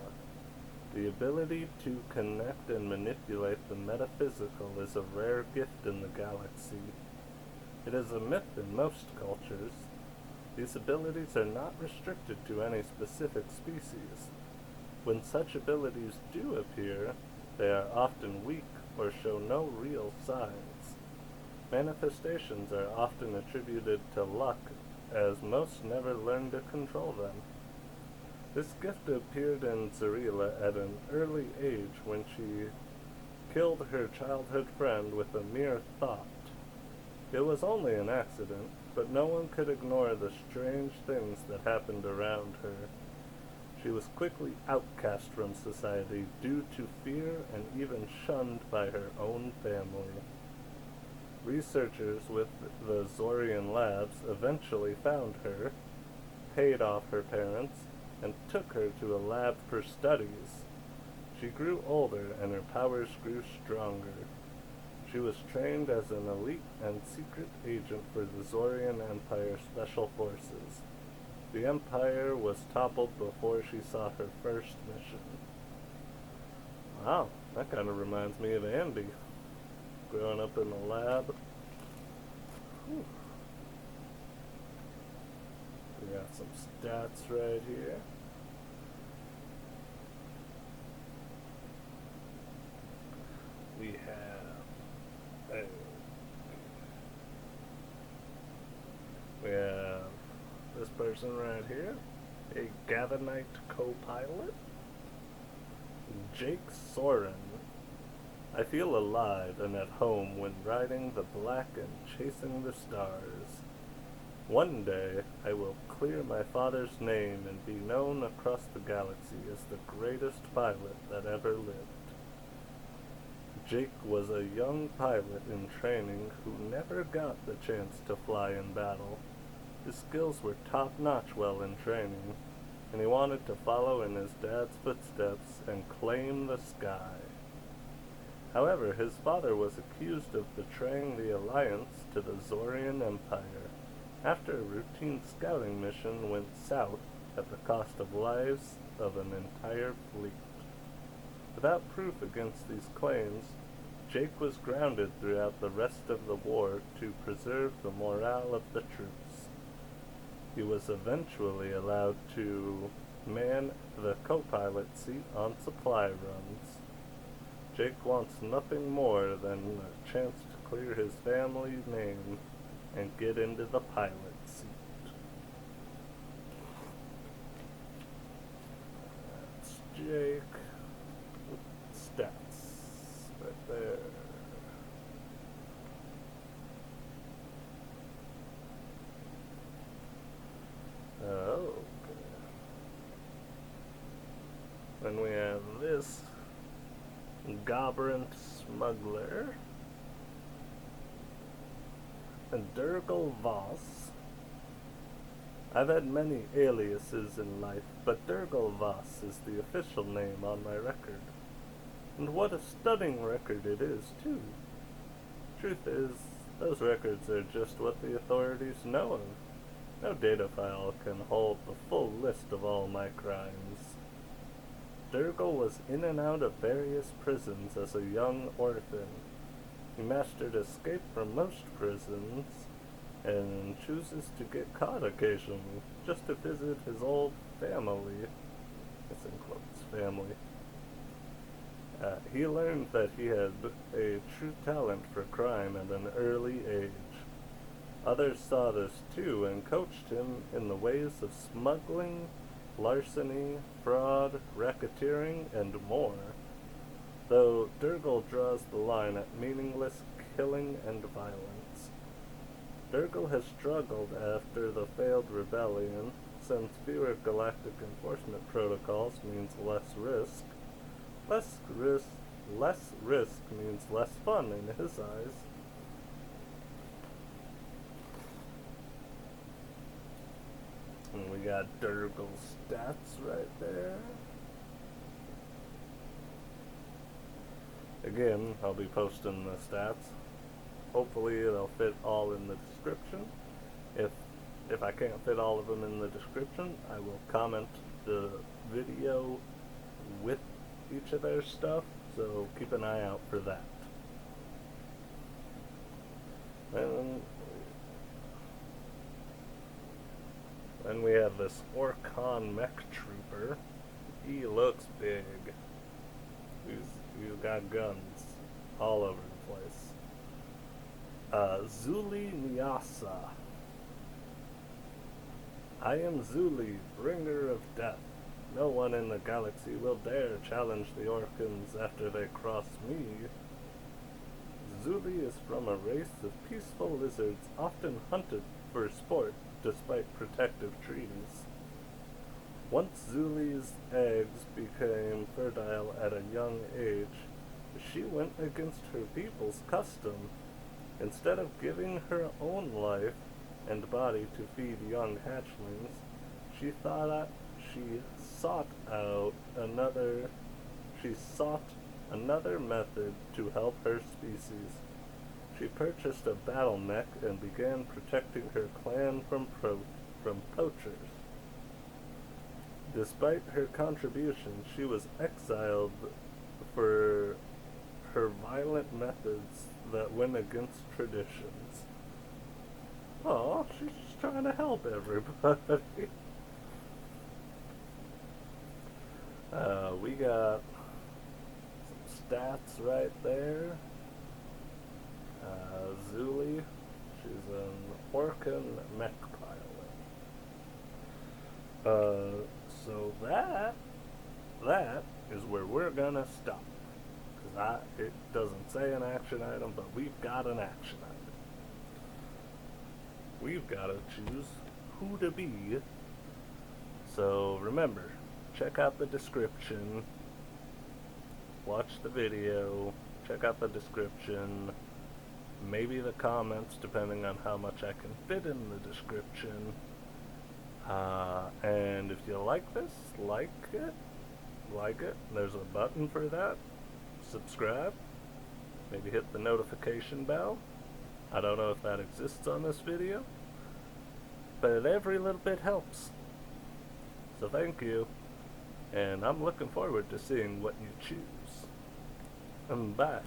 The ability to connect and manipulate the metaphysical is a rare gift in the galaxy. It is a myth in most cultures. These abilities are not restricted to any specific species. When such abilities do appear, they are often weak or show no real signs. Manifestations are often attributed to luck, as most never learn to control them. This gift appeared in Zarila at an early age when she killed her childhood friend with a mere thought. It was only an accident, but no one could ignore the strange things that happened around her. She was quickly outcast from society due to fear and even shunned by her own family. Researchers with the Zorian labs eventually found her, paid off her parents, and took her to a lab for studies. She grew older and her powers grew stronger. She was trained as an elite and secret agent for the Zorian Empire Special Forces. The Empire was toppled before she saw her first mission. Wow, that kind of reminds me of Andy. Growing up in the lab. Whew. We got some stats right here. We have this person right here, a Gavanite co-pilot, Jexiel. I feel alive and at home when riding the black and chasing the stars. One day I will clear my father's name and be known across the galaxy as the greatest pilot that ever lived. Jake was a young pilot in training who never got the chance to fly in battle. His skills were top-notch while in training, and he wanted to follow in his dad's footsteps and claim the sky. However, his father was accused of betraying the alliance to the Zorian Empire after a routine scouting mission went south at the cost of lives of an entire fleet. Without proof against these claims, Jake was grounded throughout the rest of the war to preserve the morale of the troops. He was eventually allowed to man the co-pilot seat on supply runs. Jake wants nothing more than a chance to clear his family name and get into the pilot seat. That's Jake. Stats right there. Oh, okay. Then we have this Gobrant Smuggler, and Durgal Voss. I've had many aliases in life, but Durgal Voss is the official name on my record. And what a stunning record it is, too. Truth is, those records are just what the authorities know of. No data file can hold the full list of all my crimes. Durgal was in and out of various prisons as a young orphan. He mastered escape from most prisons, and chooses to get caught occasionally, just to visit his old family. It's in quotes, family. He learned that he had a true talent for crime at an early age. Others saw this too and coached him in the ways of smuggling, larceny, fraud, racketeering, and more. Though Durgal draws the line at meaningless killing and violence. Durgal has struggled after the failed rebellion, since fewer galactic enforcement protocols means less risk. Less risk means less fun in his eyes. And we got Durgal's stats right there. Again, I'll be posting the stats. Hopefully they'll fit all in the description. If I can't fit all of them in the description, I will comment the video with each of their stuff, so keep an eye out for that. Then we have this Orcon mech trooper. He looks big. He's got guns all over the place. Zuli Nyasa. I am Zuli, bringer of death. No one in the galaxy will dare challenge the Orcans after they cross me. Zuli is from a race of peaceful lizards often hunted for sport despite protective treaties. Once Zuli's eggs became fertile at a young age, she went against her people's custom. Instead of giving her own life and body to feed young hatchlings, she thought she sought out another she sought another method to help her species. She purchased a battle mech and began protecting her clan from poachers. Despite her contributions, she was exiled for her violent methods that went against traditions. Oh, she's just trying to help everybody. We got some stats right there. Zuli, she's an Orcan mech pilot. So that is where we're gonna stop. Because it doesn't say an action item, but we've got an action item. We've got to choose who to be. So remember, check out the description, watch the video, check out the description, maybe the comments depending on how much I can fit in the description. And if you like this, like it, there's a button for that, subscribe, maybe hit the notification bell. I don't know if that exists on this video, but every little bit helps. So thank you, and I'm looking forward to seeing what you choose. Bye.